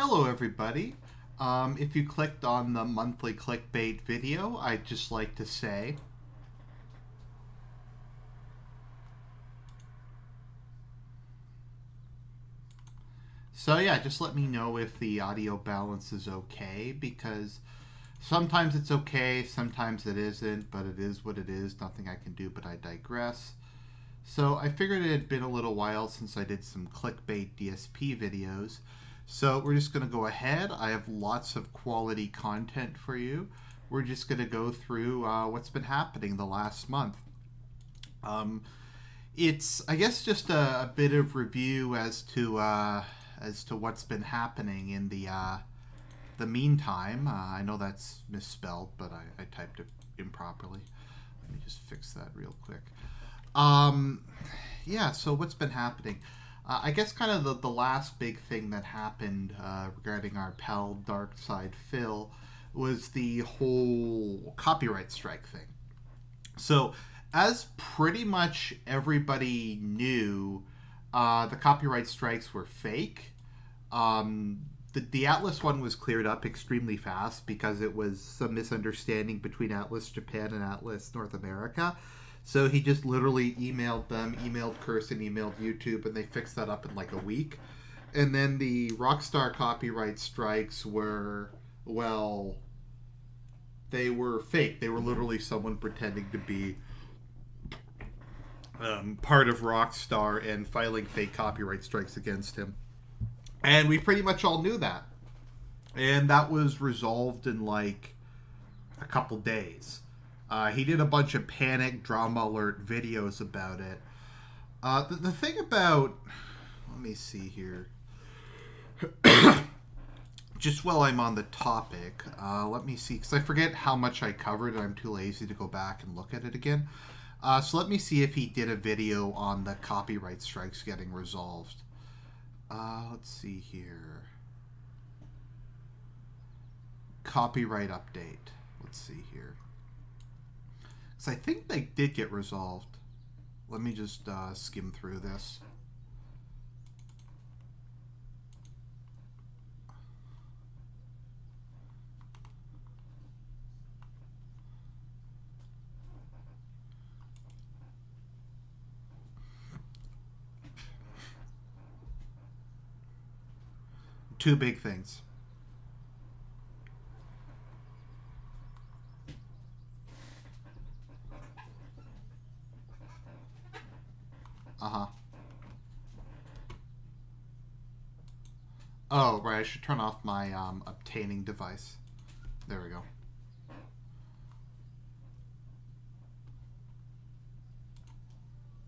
Hello everybody. If you clicked on the monthly clickbait video, I'd just like to say just let me know if the audio balance is okay, because sometimes it's okay, sometimes it isn't, but it is what it is. Nothing I can do, but I digress. So I figured it had been a little while since I did some clickbait DSP videos. So we're just going to go ahead. I have lots of quality content for you. We're just going to go through what's been happening the last month. It's, I guess, just a bit of review as to what's been happening in the meantime. I know that's misspelled, but I typed it improperly. Let me just fix that real quick. Yeah, so what's been happening? I guess kind of the last big thing that happened regarding our pal Dark Side Phil was the whole copyright strike thing. So as pretty much everybody knew, the copyright strikes were fake. The Atlas one was cleared up extremely fast because it was some misunderstanding between Atlas Japan and Atlas North America. So he just literally emailed them, emailed Kirsten, emailed YouTube, and they fixed that up in like a week. And then the Rockstar copyright strikes were, well, they were fake. They were literally someone pretending to be part of Rockstar and filing fake copyright strikes against him. And we pretty much all knew that. And that was resolved in like a couple days. He did a bunch of panic drama alert videos about it. The thing about, let me see here. Just while I'm on the topic, let me see, because I forget how much I covered and I'm too lazy to go back and look at it again. So let me see if he did a video on the copyright strikes getting resolved. Let's see here. Copyright update. Let's see here. So I think they did get resolved. Let me just skim through this. Two big things. Oh, right, I should turn off my obtaining device. There we go.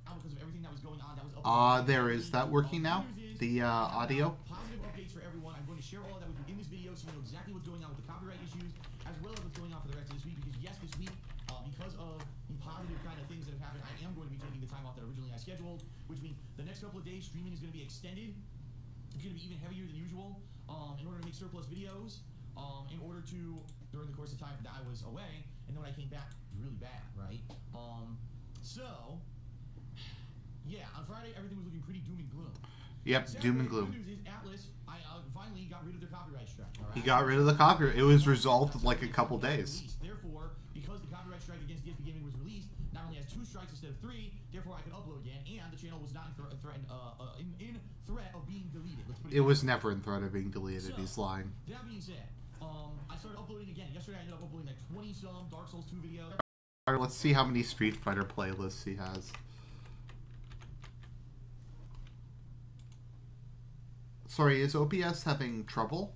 Because of everything that was going on, that was there is that working now? The audio? Positive updates for everyone. I'm going to share all of that with you in this video so you know exactly what's going on with the copyright issues, as well as what's going on for the rest of this week. Because yes, this week, because of the positive kind of things that have happened, I am going to be taking the time off that originally I scheduled, which means the next couple of days streaming is going to be extended. It's going to be even heavier than usual in order to make surplus videos, in order to, during the course of time that I was away, and then when I came back, it was really bad, right? So, yeah, on Friday, everything was looking pretty doom and gloom. Yep, Saturday, doom and gloom. The good news is Atlas, finally got rid of their copyright strike. Right? He got rid of the copyright. It was resolved in like a couple days. Therefore, because the copyright strike against DSP Gaming was released, not only has 2 strikes instead of 3, therefore I can upload again, and the channel was not in threat of being deleted. It was never in threat of being deleted. He's lying. That being said, I started uploading again. Yesterday I ended up uploading like 20-some Dark Souls 2 videos. All right, let's see how many Street Fighter playlists he has. Sorry, is OBS having trouble?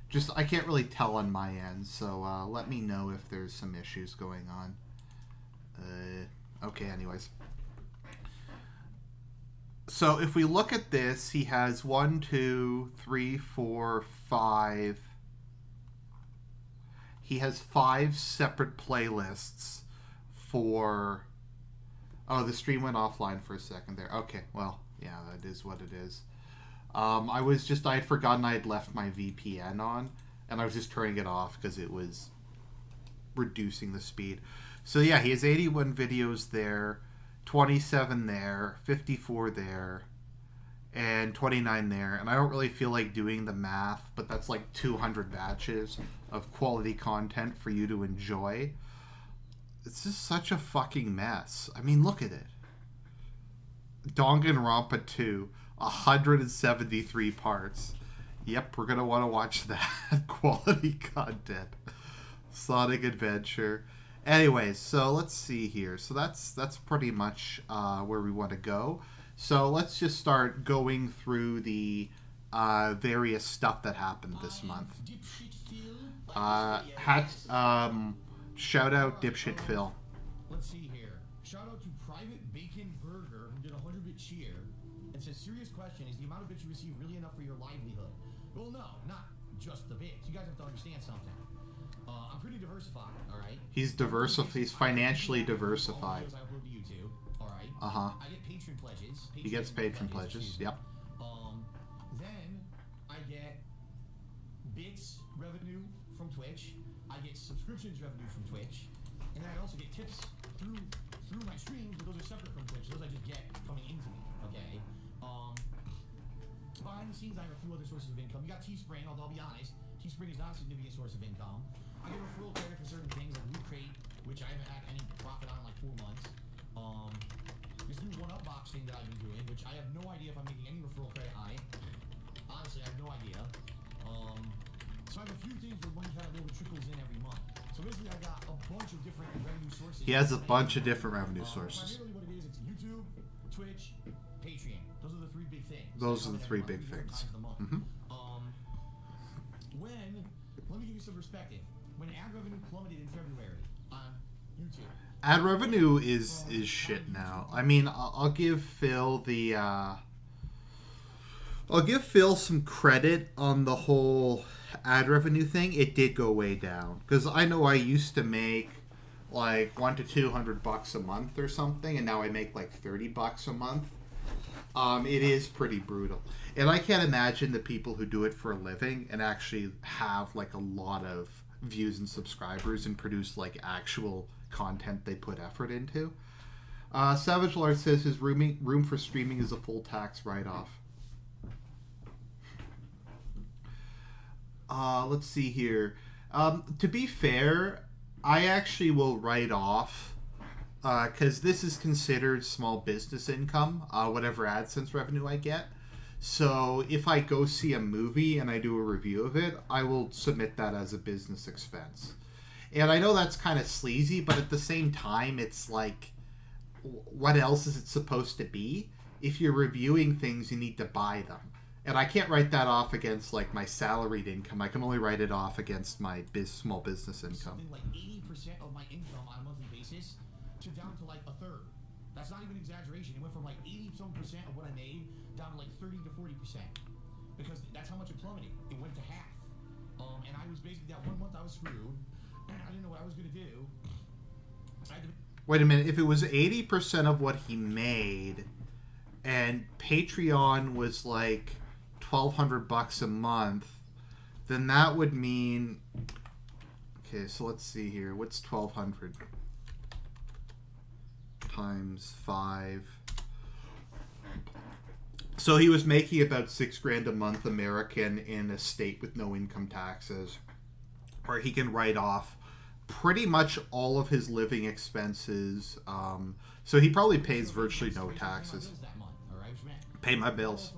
Just, I can't really tell on my end, so let me know if there's some issues going on. Okay, anyways. So if we look at this, he has 1, 2, 3, 4, 5. He has 5 separate playlists for... Oh, the stream went offline for a second there. Okay, well, yeah, that is what it is. I had forgotten I had left my VPN on, and I was just turning it off because it was reducing the speed. So yeah, he has 81 videos there, 27 there, 54 there, and 29 there, and I don't really feel like doing the math, but that's like 200 batches of quality content for you to enjoy. It's just such a fucking mess. I mean, look at it. Danganronpa 2, 173 parts. Yep, we're gonna want to watch that quality content. Sonic Adventure. Anyways, so let's see here. So that's pretty much where we want to go. So let's just start going through the various stuff that happened this month. Shout out Dipshit Phil. Let's see here. Shout out to Private Bacon Burger who did a 100-bit cheer and says, serious question, is the amount of bits you receive really enough for your livelihood? Well, no, not just the bits. You guys have to understand something. I'm pretty diversified, all right? He's diversified. He's financially diversified. I upload to YouTube, all right? Uh-huh. I get patron pledges. He gets patron pledges, yep. Then I get bits revenue from Twitch. I get subscriptions revenue from Twitch. And then I also get tips through my streams, but those are separate from Twitch. Those I just get coming into me, okay? Behind the scenes, I have a few other sources of income. You got Teespring, although I'll be honest, Teespring is not a significant source of income. I get referral credit for certain things like Loot Crate, which I haven't had any profit on in like 4 months. This new one-up box thing that I've been doing, which I have no idea if I'm making any referral credit on it. Honestly, I have no idea. So I have a few things where money kind of little trickles in every month. So basically, I got a bunch of different revenue sources. He has a bunch of different revenue sources. Primarily what it is, it's YouTube, Twitch, Patreon. Those are the 3 big things. Those are the 3 big things. Mm-hmm. Let me give you some perspective. When ad revenue plummeted in February on YouTube. Ad revenue is shit now. I mean, I'll give Phil the I'll give Phil some credit on the whole ad revenue thing. It did go way down because I know I used to make like $100 to $200 a month or something, and now I make like $30 a month. It is pretty brutal, and I can't imagine the people who do it for a living and actually have like a lot of views and subscribers and produce like actual content they put effort into. Savage Lord says his room for streaming is a full tax write-off. Let's see here. To be fair, I actually will write off because this is considered small business income, whatever AdSense revenue I get. So if I go see a movie and I do a review of it, I will submit that as a business expense. And I know that's kind of sleazy, but at the same time, it's like, what else is it supposed to be? If you're reviewing things, you need to buy them. And I can't write that off against like my salaried income. I can only write it off against my small business income. Something like 80% of my income on a monthly basis to down to like a third. That's not even an exaggeration. It went from like 80-some% of what I made down to like 30 to 40%. Because that's how much it plummeted. It went to half. And I was basically, that 1 month I was screwed. And I didn't know what I was going to do. Wait a minute. If it was 80% of what he made and Patreon was like $1,200 a month, then that would mean... Okay, so let's see here. What's 1,200 times 5? So he was making about $6,000 a month American in a state with no income taxes, where he can write off pretty much all of his living expenses. So he probably pays virtually no taxes. Pay my bills.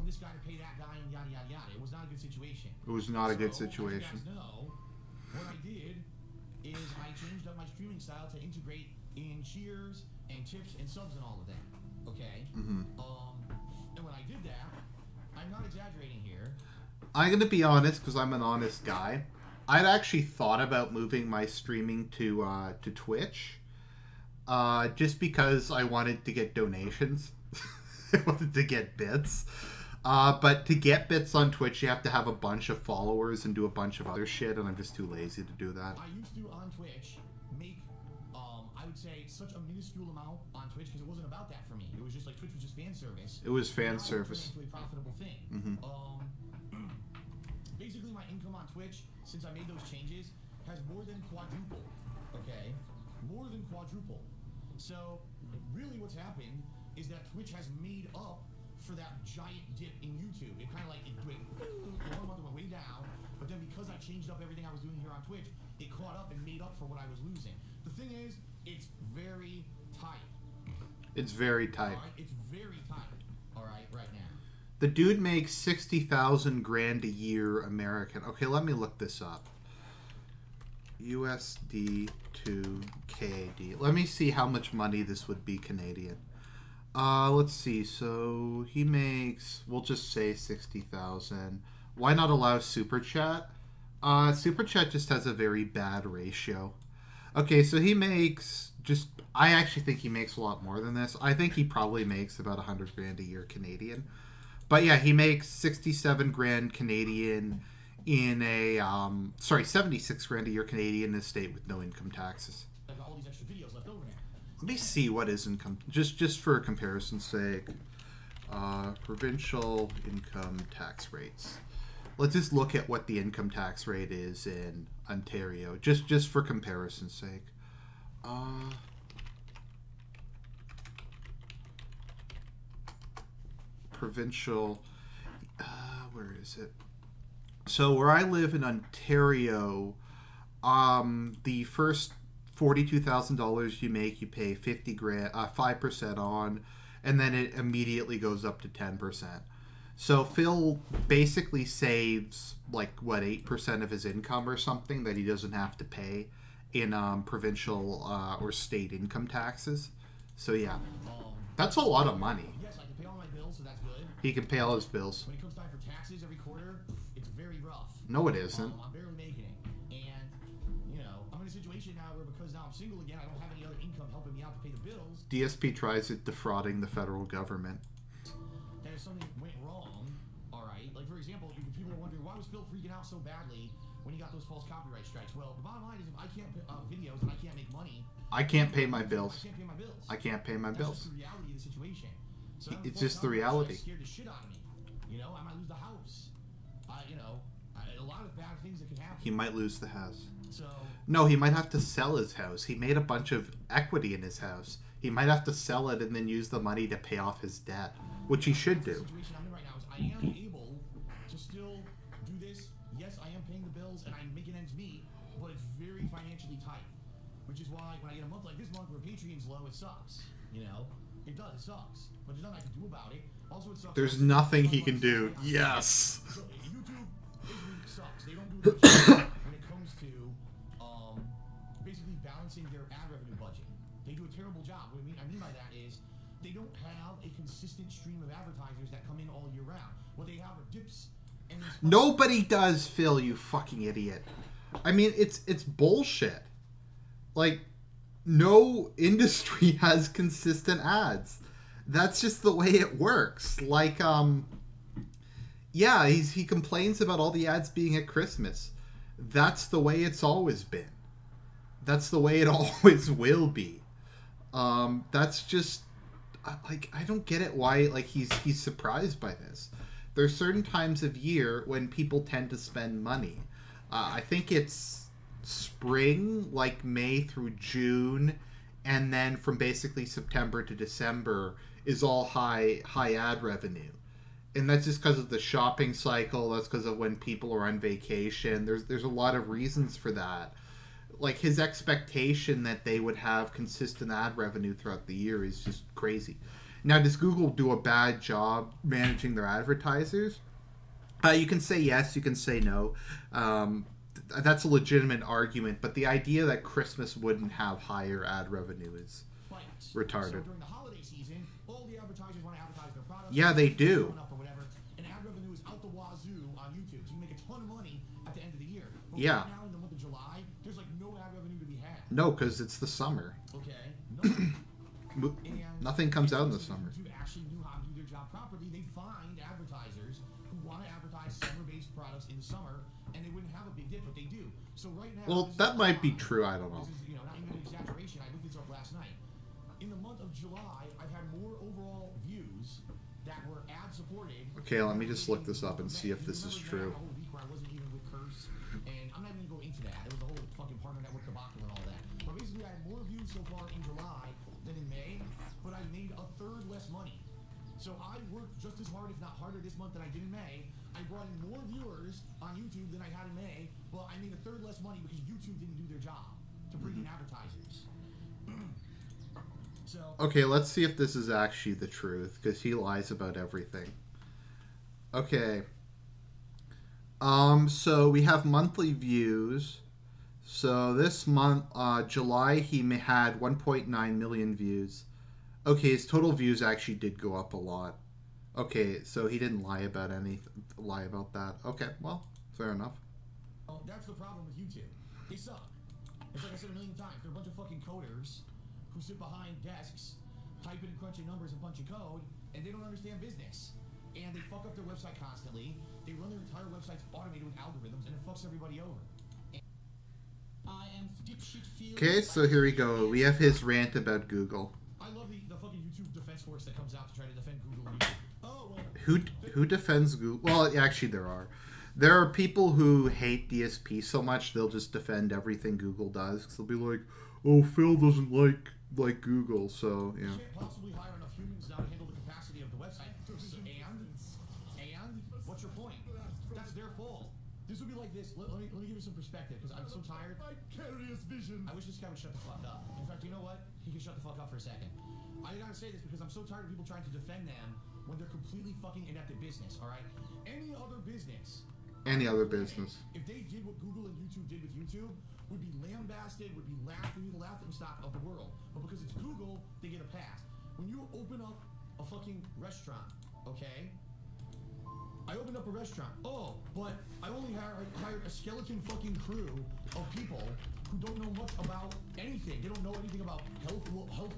It was not a good situation. It was not a good situation. What I did is I changed up my streaming style to integrate in cheers and tips and subs and all of that. Okay? Mm-hmm. And when I did that, I'm not exaggerating here. I'm going to be honest because I'm an honest guy. I'd actually thought about moving my streaming to Twitch just because I wanted to get donations. I wanted to get bits. But to get bits on Twitch, you have to have a bunch of followers and do a bunch of other shit, and I'm just too lazy to do that. I used to, on Twitch, make, I would say, such a minuscule amount on Twitch because it wasn't about that for me. It was just like Twitch was just fan service. It was fan service. Into a profitable thing. Mm-hmm. Basically, my income on Twitch, since I made those changes, has more than quadrupled. Okay? More than quadrupled. So, really what's happened is that Twitch has made up for that giant dip in YouTube. It kind of like, it went, for 1 month it went way down, but then because I changed up everything I was doing here on Twitch, it caught up and made up for what I was losing. The thing is, it's very tight. It's very tight. All right? It's very tight. All right, right now. The dude makes 60,000 grand a year American. Okay, let me look this up. USD to CAD. Let me see how much money this would be Canadian. Let's see. So he makes, we'll just say 60,000. Why not allow Super Chat? Super Chat just has a very bad ratio. Okay, so he makes just, I actually think he makes a lot more than this. I think he probably makes about 100 grand a year Canadian. But yeah, he makes 67 grand Canadian in a, 76 grand a year Canadian in a state with no income taxes. I've got all these extra videos left over now. Let me see what is income, just for comparison's sake. Provincial income tax rates. Let's just look at what the income tax rate is in Ontario, just for comparison's sake. Provincial, where is it? So where I live in Ontario, the first $42,000 you make, you pay 50 grand, 5% on, and then it immediately goes up to 10%. So Phil basically saves like what, 8% of his income or something that he doesn't have to pay in provincial or state income taxes. So yeah, that's a lot of money. Yes, I can pay all my bills, so that's good. He can pay all his bills. When it comes time for taxes every quarter, it's very rough. No, it isn't. I'm barely making it. And, you know, I'm in a situation now where because now I'm single again, I don't have any other income helping me out to pay the bills. DSP tries it defrauding the federal government. And if something went wrong, all right, like for example, people are wondering, why was Phil freaking out so badly when he got those false copyright strikes? Well, the bottom line is if I can't put videos and I can't make money, I can't pay my bills. I can't pay my bills. I can't pay my bills. That's just the reality of the situation. So It's just the reality. Scared the shit out of me. You know, I might lose the house. You know, a lot of bad things that could happen. He might lose the house. So no, he might have to sell his house. He made a bunch of equity in his house. He might have to sell it and then use the money to pay off his debt, which he should do. The situation I'm in right now is I am able to still do this. Yes, I am paying the bills and I'm making ends meet, but it's very financially tight. Which is why when I get a month like this month where Patreon's low, it sucks. You know, it does. It sucks. But there's nothing I can do about it. Also, it sucks. There's nothing he can do. Yes. So, YouTube basically sucks. They don't do their when it comes to basically balancing their ad revenue budget. They do a terrible job. What I mean by that is they don't have a consistent stream of advertisers that come in all year round. What they have are dips. And nobody does, Phil, you fucking idiot. I mean, it's bullshit. Like, no industry has consistent ads. That's just the way it works. Like, yeah, he complains about all the ads being at Christmas. That's the way it's always been. That's the way it always will be. That's just, like, I don't get it why, like, he's surprised by this. There's certain times of year when people tend to spend money. I think it's spring, like May through June, and then from basically September to December is all high ad revenue. And that's just because of the shopping cycle. That's because of when people are on vacation. There's a lot of reasons for that. Like, his expectation that they would have consistent ad revenue throughout the year is just crazy. Now, does Google do a bad job managing their advertisers? You can say yes, you can say no. That's a legitimate argument, but the idea that Christmas wouldn't have higher ad revenue is retarded. So during the holiday season, all the advertisers want to advertise their products. Yeah, they do. Or whatever, and ad revenue is out the wazoo on YouTube, so you make a ton of money at the end of the year. But yeah. Right now in the month of July, there's like no ad revenue to be had. No, because it's the summer. Okay. No. Nothing comes out in the summer. If YouTube actually knew how to do their job properly, they'd find advertisers who want to advertise summer-based products in the summer, and they wouldn't have a big dip, but they do. So right now, well, that might be true. I don't know. This is, not even an exaggeration. I looked this up last night. In the month of July, I've had more overall views that were ad-supported. Okay, let me just look this up and see if this is true. A whole week where I wasn't even with Curse, and I'm not even going to go into that. It was the whole fucking partner network debacle and all that. But basically, I had more views so far in July than in May, but I made a third less money. So I worked just as hard, if not harder, this month than I did in May. I brought in more viewers on YouTube than I had in May, but I made a third less money because YouTube didn't do their job to bring in advertisers. So okay, let's see if this is actually the truth, because he lies about everything. Okay. So we have monthly views. So this month, July, he had 1.9 million views. Okay, his total views actually did go up a lot. Okay, so he didn't lie about that. Okay, well, fair enough. well, that's the problem with YouTube. They suck. It's like I said a million times. They're a bunch of fucking coders who sit behind desks, typing and crunching numbers and punching code, and they don't understand business. And they fuck up their website constantly. They run their entire websites automated with algorithms, and it fucks everybody over. Okay, so here we go. We have his rant about Google. I love the fucking YouTube defense force that comes out to try to defend Google and YouTube. Oh, well. Who defends Google? Well, actually, there are people who hate DSP so much they'll just defend everything Google does. Cause they'll be like, "Oh, Phil doesn't like Google, so yeah." You can't possibly hire enough humans now to handle the capacity of the website. And what's your point? That's their fault. This would be like this. Let me give you some perspective, because I'm so tired. Vicarious vision. I wish this guy would shut the fuck up. In fact, you know what? He can shut the fuck up for a second. I gotta say this because I'm so tired of people trying to defend them when they're completely fucking inept at business. All right. Any other business. If they did what Google and YouTube did with YouTube, would be lambasted, would be the laughing stock of the world. But because it's Google, they get a pass. When you open up a fucking restaurant, okay? I opened up a restaurant. Oh, but I only hired a skeleton fucking crew of people who don't know much about anything. They don't know anything about health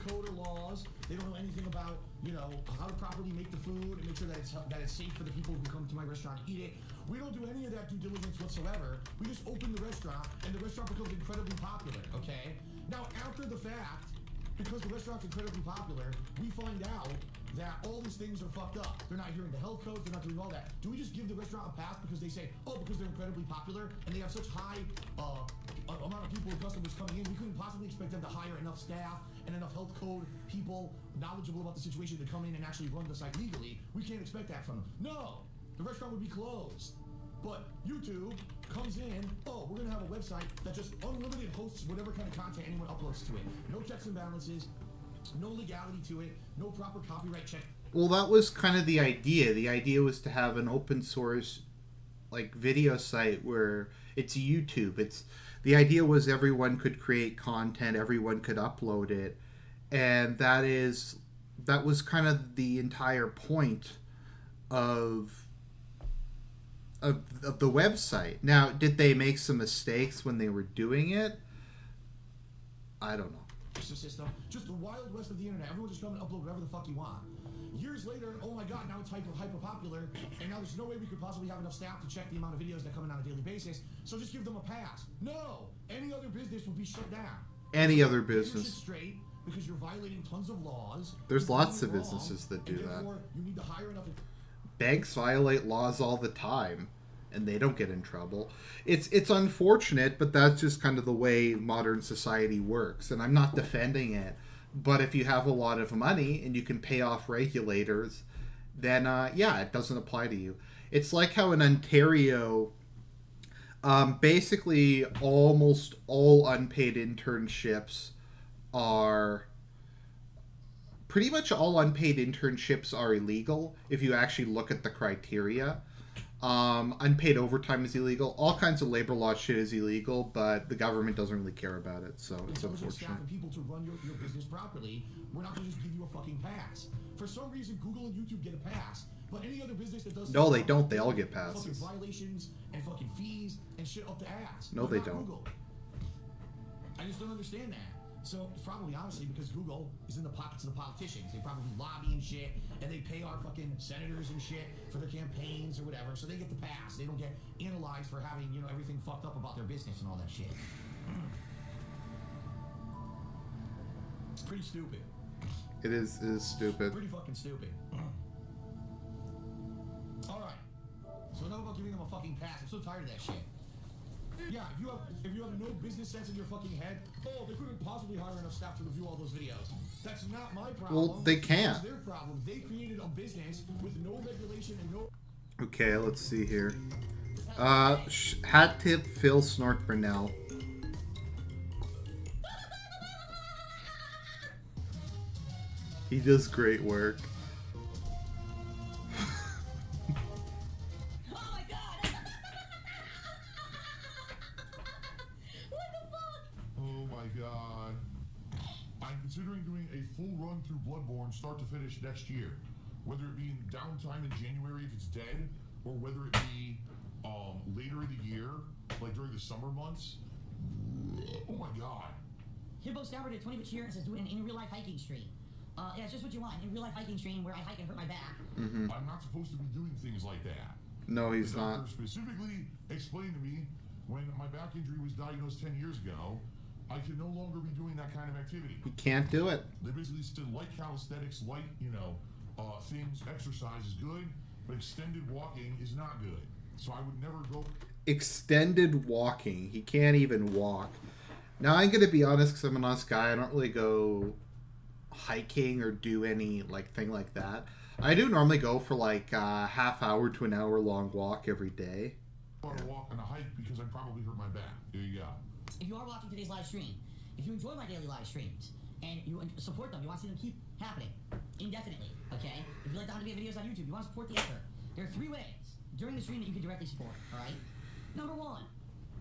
code or laws. They don't know anything about, you know, how to properly make the food and make sure that it's safe for the people who come to my restaurant to eat it. We don't do any of that due diligence whatsoever. We just open the restaurant, and the restaurant becomes incredibly popular, okay? Now, after the fact, because the restaurant's incredibly popular, we find out that all these things are fucked up. They're not hearing the health codes, they're not doing all that. Do we just give the restaurant a pass because they say, oh, because they're incredibly popular and they have such high amount of people and customers coming in, we couldn't possibly expect them to hire enough staff and enough health code people knowledgeable about the situation to come in and actually run the site legally? We can't expect that from them. No! The restaurant would be closed. But YouTube comes in, oh, we're gonna have a website that just unlimited hosts whatever kind of content anyone uploads to it. No checks and balances, no legality to it, no proper copyright check. Well, that was kind of the idea. The idea was to have an open source, like, video site where it's YouTube. The idea was everyone could create content, everyone could upload it, and that was kind of the entire point of the website. Now, did they make some mistakes when they were doing it? I don't know. System, just the wild west of the internet. Everyone just come and upload whatever the fuck you want. Years later, oh my god, now it's hyper popular, and now there's no way we could possibly have enough staff to check the amount of videos that come in on a daily basis. So just give them a pass. No, any other business would be shut down. Any other business. Straight, because you're violating tons of laws. There's lots of businesses that do that. You need to hire enough. Banks violate laws all the time, and they don't get in trouble. It's unfortunate, but that's just kind of the way modern society works. And I'm not defending it, but if you have a lot of money and you can pay off regulators, then yeah, it doesn't apply to you. It's like how in Ontario, basically almost all unpaid internships are... Pretty much all unpaid internships are illegal if you actually look at the criteria. Unpaid overtime is illegal. All kinds of labor law shit is illegal, but the government doesn't really care about it, so it's unfortunate. Staff and people to run your business properly, we're not going to just give you a fucking pass. For some reason, Google and YouTube get a pass, but any other business that does... No, they don't. They all get passes. Fucking violations and fucking fees and shit up the ass. No, they don't. Google. I just don't understand that. So it's probably honestly because Google is in the pockets of the politicians. They probably lobby and shit, and they pay our fucking senators and shit for their campaigns or whatever. So they get the pass. They don't get analyzed for having, you know, everything fucked up about their business and all that shit. It's pretty stupid. It is stupid. Pretty fucking stupid. All right. So enough about giving them a fucking pass. I'm so tired of that shit. Yeah, if you have no business sense in your fucking head, oh, they couldn't possibly hire enough staff to review all those videos. That's not my problem. Well, they can't. It's their problem. They created a business with no regulation and no... Okay, let's see here. Hat tip Phil Snort Brunel. He does great work. Oh my god! What the fuck? Oh my god. I'm considering doing a full run through Bloodborne start to finish next year. Whether it be in downtime in January if it's dead, or whether it be later in the year, like during the summer months. Oh my god. Hibbo Stabber did 20 bit cheer and says do it in real life hiking stream. Yeah, it's just what you want. In real life hiking stream where I hike and hurt my back. Mm-hmm. I'm not supposed to be doing things like that. No, he's the doctor not. Specifically explained to me when my back injury was diagnosed 10 years ago, I can no longer be doing that kind of activity. He can't do it. They basically said light calisthenics, light, things, exercise is good, but extended walking is not good. So I would never go. Extended walking. He can't even walk. Now, I'm going to be honest, because I'm an honest guy. I don't really go hiking or do any thing like that. I do normally go for like a half hour to an hour long walk every day. I want to walk on a hike because I probably hurt my back. There you go. If you are watching today's live stream, if you enjoy my daily live streams and you support them, you want to see them keep happening indefinitely, okay? If you like the on-demand videos on YouTube, you want to support the effort. There are 3 ways during the stream that you can directly support, all right? Number 1,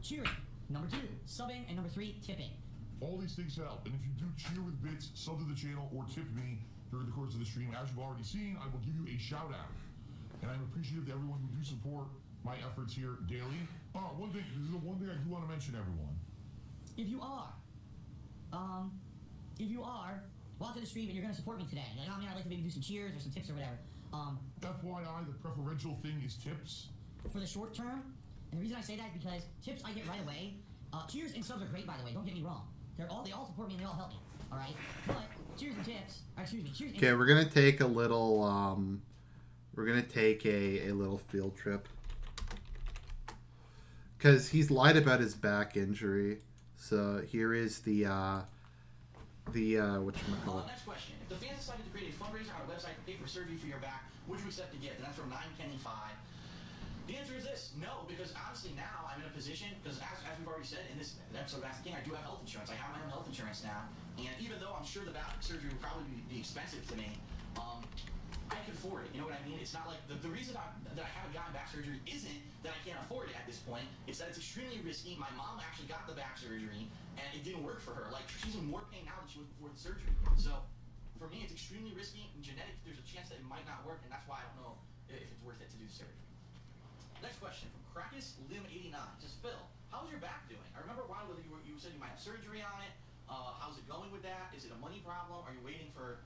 cheering. Number 2, subbing. And number 3, tipping. All these things help, and if you do cheer with bits, sub to the channel, or tip me during the course of the stream, as you've already seen, I will give you a shout out. And I'm appreciative to everyone who do support my efforts here daily. Oh, this is the one thing I do want to mention, everyone. If you are watching the stream and you're going to support me today, like, oh man, I'd like to maybe do some cheers or some tips or whatever. FYI, the preferential thing is tips. For the short term, and the reason I say that is because tips I get right away. Cheers and subs are great, by the way. Don't get me wrong. They all support me and they all help me. All right, but cheers and tips. Excuse me. Cheers. Okay, we're gonna take a little. We're gonna take a little field trip because he's lied about his back injury. So here is the whatchamacallit. Next question: if the fans decided to create a fundraiser on a website to pay for surgery for your back, would you accept a gift? And that's from 9Kenny5. The answer is this: no, because honestly now I'm in a position, because as we've already said in this episode of Ask the King, I do have health insurance. I have my own health insurance now, and even though I'm sure the back surgery would probably be expensive to me, I can afford it. You know what I mean? It's not like the reason that I haven't gotten back surgery isn't that I can't afford it at this point. It's that it's extremely risky. My mom actually got the back surgery, and it didn't work for her. Like, she's in more pain now than she was before the surgery. So for me, it's extremely risky and genetic. There's a chance that it might not work, and that's why I don't know if it's worth it to do the surgery. Next question from Krakus Lim89. Says, Phil, how's your back doing? I remember a while ago that you said you might have surgery on it. How's it going with that? Is it a money problem? Are you waiting for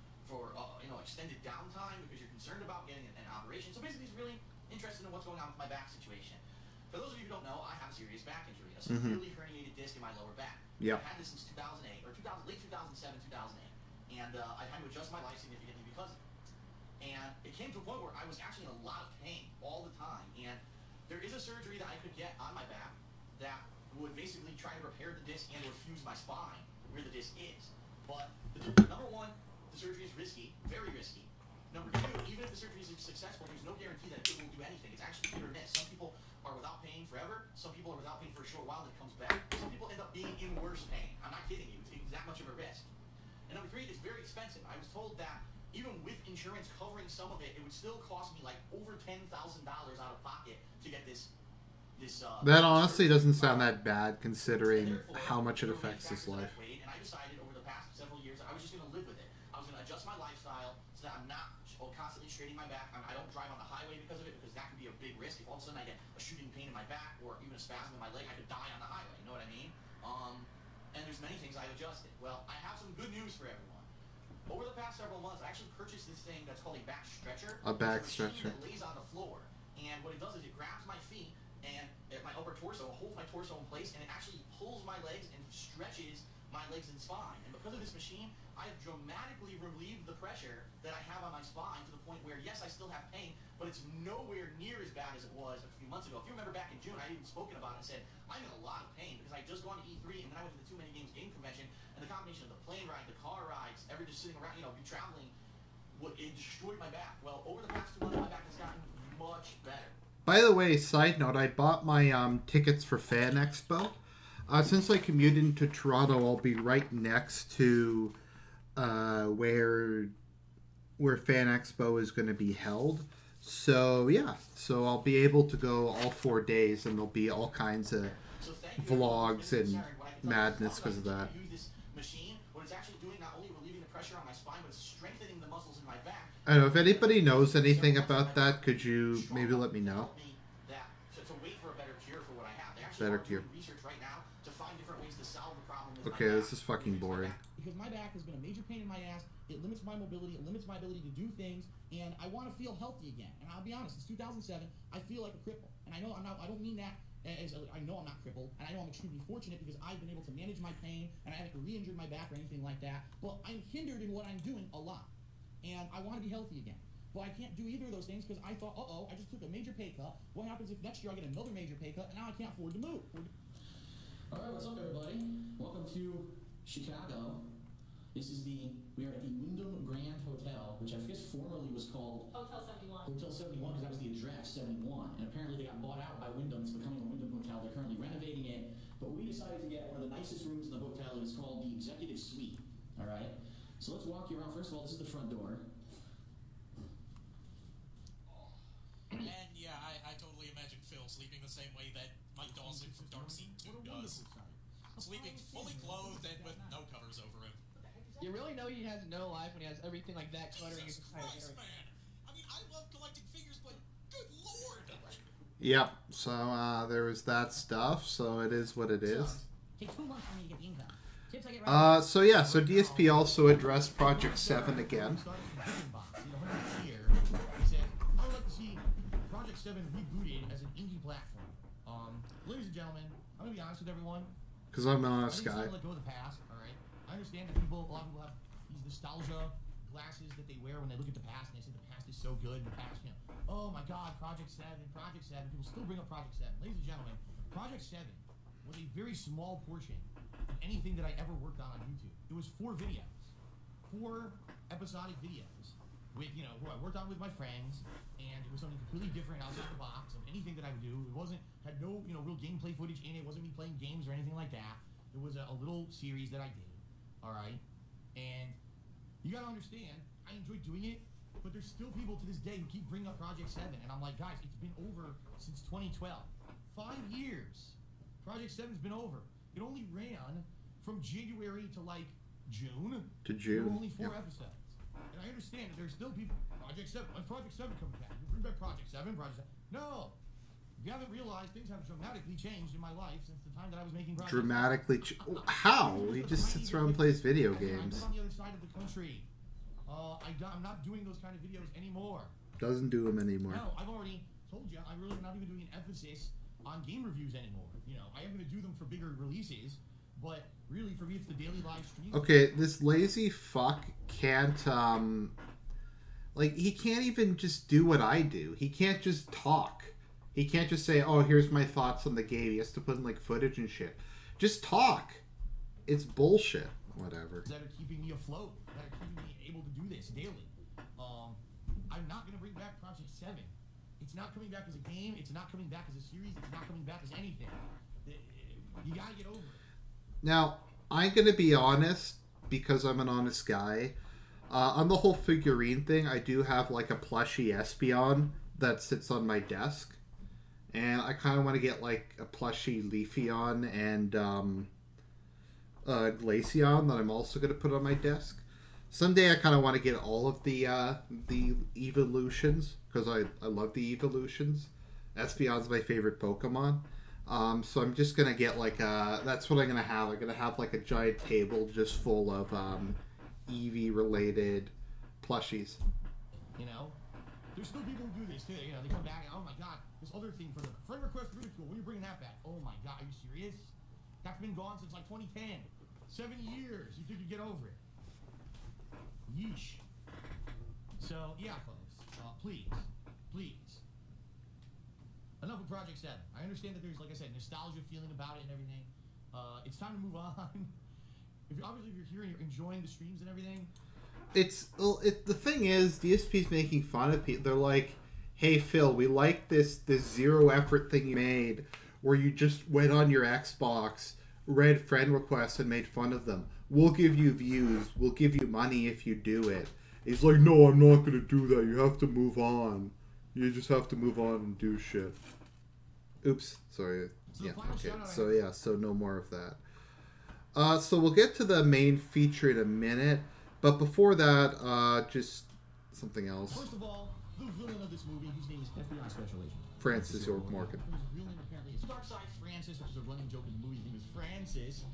extended downtime because you're concerned about getting an operation? So basically, he's really interested in what's going on with my back situation. For those of you who don't know, I have a serious back injury, a severely herniated disc in my lower back. Yeah. I've had this since 2008 or late 2007, 2008, and I've had to adjust my life significantly because of it. And it came to a point where I was actually in a lot of pain all the time. And there is a surgery that I could get on my back that would basically try to repair the disc and or fuse my spine where the disc is. But number 1, the surgery is risky, very risky. Number 2, even if the surgery is successful, there's no guarantee that it will do anything. It's actually hit or miss. Some people are without pain forever. Some people are without pain for a short while, and it comes back. Some people end up being in worse pain. I'm not kidding you. It's that much of a risk. And number 3, it's very expensive. I was told that even with insurance covering some of it, it would still cost me like over $10,000 out of pocket to get this. That honestly doesn't sound that bad considering how much it affects his life. And I decided over the past several years that I was just going to live with it. I was going to adjust my lifestyle so that I'm not constantly straining my back. I don't drive on the highway because of it, because that could be a big risk. If all of a sudden I get a shooting pain in my back or even a spasm in my leg, I could die on the highway. You know what I mean? And there's many things I've adjusted. Well, I have some good news for everyone. Over the past several months, I actually purchased this thing that's called a back stretcher. A back It's stretcher. that lays on the floor, and what it does is it grabs my feet and at my upper torso, holds my torso in place, and it actually pulls my legs and stretches my legs and spine. And because of this machine, I've dramatically relieved the pressure that I have on my spine to the point where, yes, I still have pain, but it's nowhere near as bad as it was a few months ago. If you remember back in June, I even spoken about it and said, I'm in a lot of pain because I had just gone to E3 and then I went to the Too Many Games game convention, and the combination of the plane ride, the car rides, every just sitting around, traveling, it destroyed my back. Well, over the past 2 months, my back has gotten much better. By the way, side note, I bought my tickets for Fan Expo. Since I commute into Toronto, I'll be right next to where Fan Expo is going to be held. So yeah, so I'll be able to go all 4 days, and there'll be all kinds of vlogs and madness because of that. I don't know if anybody knows anything about that. Could you maybe let me know? Better cure. Okay, this is fucking boring. Because my back has been a major pain in my ass. It limits my mobility. It limits my ability to do things, and I want to feel healthy again. And I'll be honest, since 2007, I feel like a cripple. And I know I'm not. I don't mean that as I know I'm not crippled, and I know I'm extremely fortunate because I've been able to manage my pain, and I haven't re-injured my back or anything like that. But I'm hindered in what I'm doing a lot, and I want to be healthy again. But I can't do either of those things because I thought, I just took a major pay cut. What happens if next year I get another major pay cut, and now I can't afford to move? All right, what's up, everybody? Welcome to Chicago. We are at the Wyndham Grand Hotel, which I guess formerly was called Hotel 71. Hotel 71, because that was the address, 71. And apparently they got bought out by Wyndham. It's becoming a Wyndham Hotel. They're currently renovating it. But we decided to get one of the nicest rooms in the hotel. It's called the Executive Suite. All right? So let's walk you around. First of all, this is the front door. And yeah, I totally imagine Phil sleeping the same way that Mike Dawson from Dark Scene 2 does. Sleeping fully clothed and with no covers over him. You really know he has no life when he has everything like that cluttering his entire Christ, area. man. I mean, I love collecting figures, but good lord. Yep. So there was that stuff. So it is what it is. Take 2 months for me to get the income. Tips I get right So yeah. So DSP also addressed Project 7 again. He said, I would like to see Project 7 rebooted as an indie platform. Ladies and gentlemen, I'm gonna be honest with everyone. Because I'm an honest guy. Let go of the past, all right? I understand that a lot of people have these nostalgia glasses that they wear when they look at the past, and they say the past is so good, and the past, oh my God, Project 7. People still bring up Project 7. Ladies and gentlemen, Project 7 was a very small portion of anything that I ever worked on YouTube. It was 4 videos, 4 episodic videos, with who I worked on with my friends, and it was something completely different outside the box of anything that I would do. It had no real gameplay footage in it. It wasn't me playing games or anything like that. It was a little series that I did. All right, and you gotta understand, I enjoy doing it, but there's still people to this day who keep bringing up Project 7, and I'm like, guys, it's been over since 2012. 5 years. Project 7's been over. It only ran from January to like June. To June. There were only 4 episodes. And I understand that there's still people, Project 7, when's Project 7 coming back? You bring back Project 7, Project 7. No! You haven't realized things have dramatically changed in my life since the time that I was making Project 7. Dramatically how? He just sits around and plays video games. I'm on the other side of the country. I'm not doing those kind of videos anymore. Doesn't do them anymore. No, I've already told you, I'm really not even doing an emphasis on game reviews anymore. I am going to do them for bigger releases, but really for me it's the daily live stream. Okay, this lazy fuck can't, he can't even just do what I do. He can't just talk. He can't just say, oh, here's my thoughts on the game. He has to put in, footage and shit. Just talk. It's bullshit. Whatever. That are keeping me afloat. That are keeping me able to do this daily. I'm not going to bring back Project 7. It's not coming back as a game. It's not coming back as a series. It's not coming back as anything. You got to get over it. Now, I'm going to be honest, because I'm an honest guy. On the whole figurine thing, I do have, a plushie Espeon that sits on my desk. And I kind of want to get, a plushie Leafeon and Glaceon that I'm also going to put on my desk. Someday I kind of want to get all of the evolutions, because I love the evolutions. Espeon's my favorite Pokemon. So I'm just going to get, that's what I'm going to have. I'm going to have, a giant table just full of Eevee-related plushies. There's still people who do this, too. They come back and, oh, my God, this other thing for the friend request ridicule, when are you bringing that back? Oh, my God, are you serious? That's been gone since, 2010. 7 years. You think you'd get over it. Yeesh. So, yeah, folks, please, enough of Project 7. I understand that there's, like I said, nostalgia feeling about it and everything. It's time to move on. Obviously, if you're here and you're enjoying the streams and everything. The thing is, DSP's making fun of people. They're like, hey, Phil, we like this zero effort thing you made where you just went on your Xbox, read friend requests, and made fun of them. We'll give you views. We'll give you money if you do it. He's like, no, I'm not going to do that. You have to move on. You just have to move on and do shit. Oops. Sorry. So yeah, okay. So no more of that. So we'll get to the main feature in a minute. But before that, just something else. First of all, the villain of this movie, whose name is FBI Special Agent Francis York Morgan. His real name apparently is Darkside Francis, which is a running joke in the movie. His name is Francis.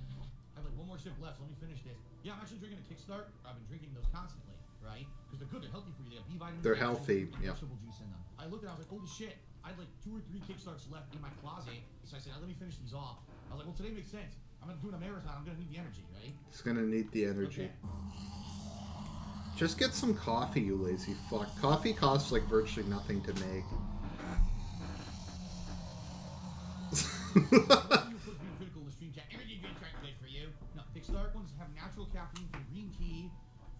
I have like one more sip left, so let me finish this. Yeah, I'm actually drinking a Kickstart. I've been drinking those constantly, right? Because they're good, they're healthy for you. They have B vitamins. They're healthy, yeah. Vegetable juice in them. I looked at it, I was like, holy shit. I had like 2 or 3 Kickstarts left in my closet. So I said, let me finish these off. I was like, well, today makes sense. I'm doing a marathon. I'm gonna need the energy, right? He's gonna need the energy. Okay. Just get some coffee, you lazy fuck. Coffee costs like virtually nothing to make. Critical in the stream chat. Energy drinks aren't good for you. No, Kickstart ones have natural caffeine from green tea,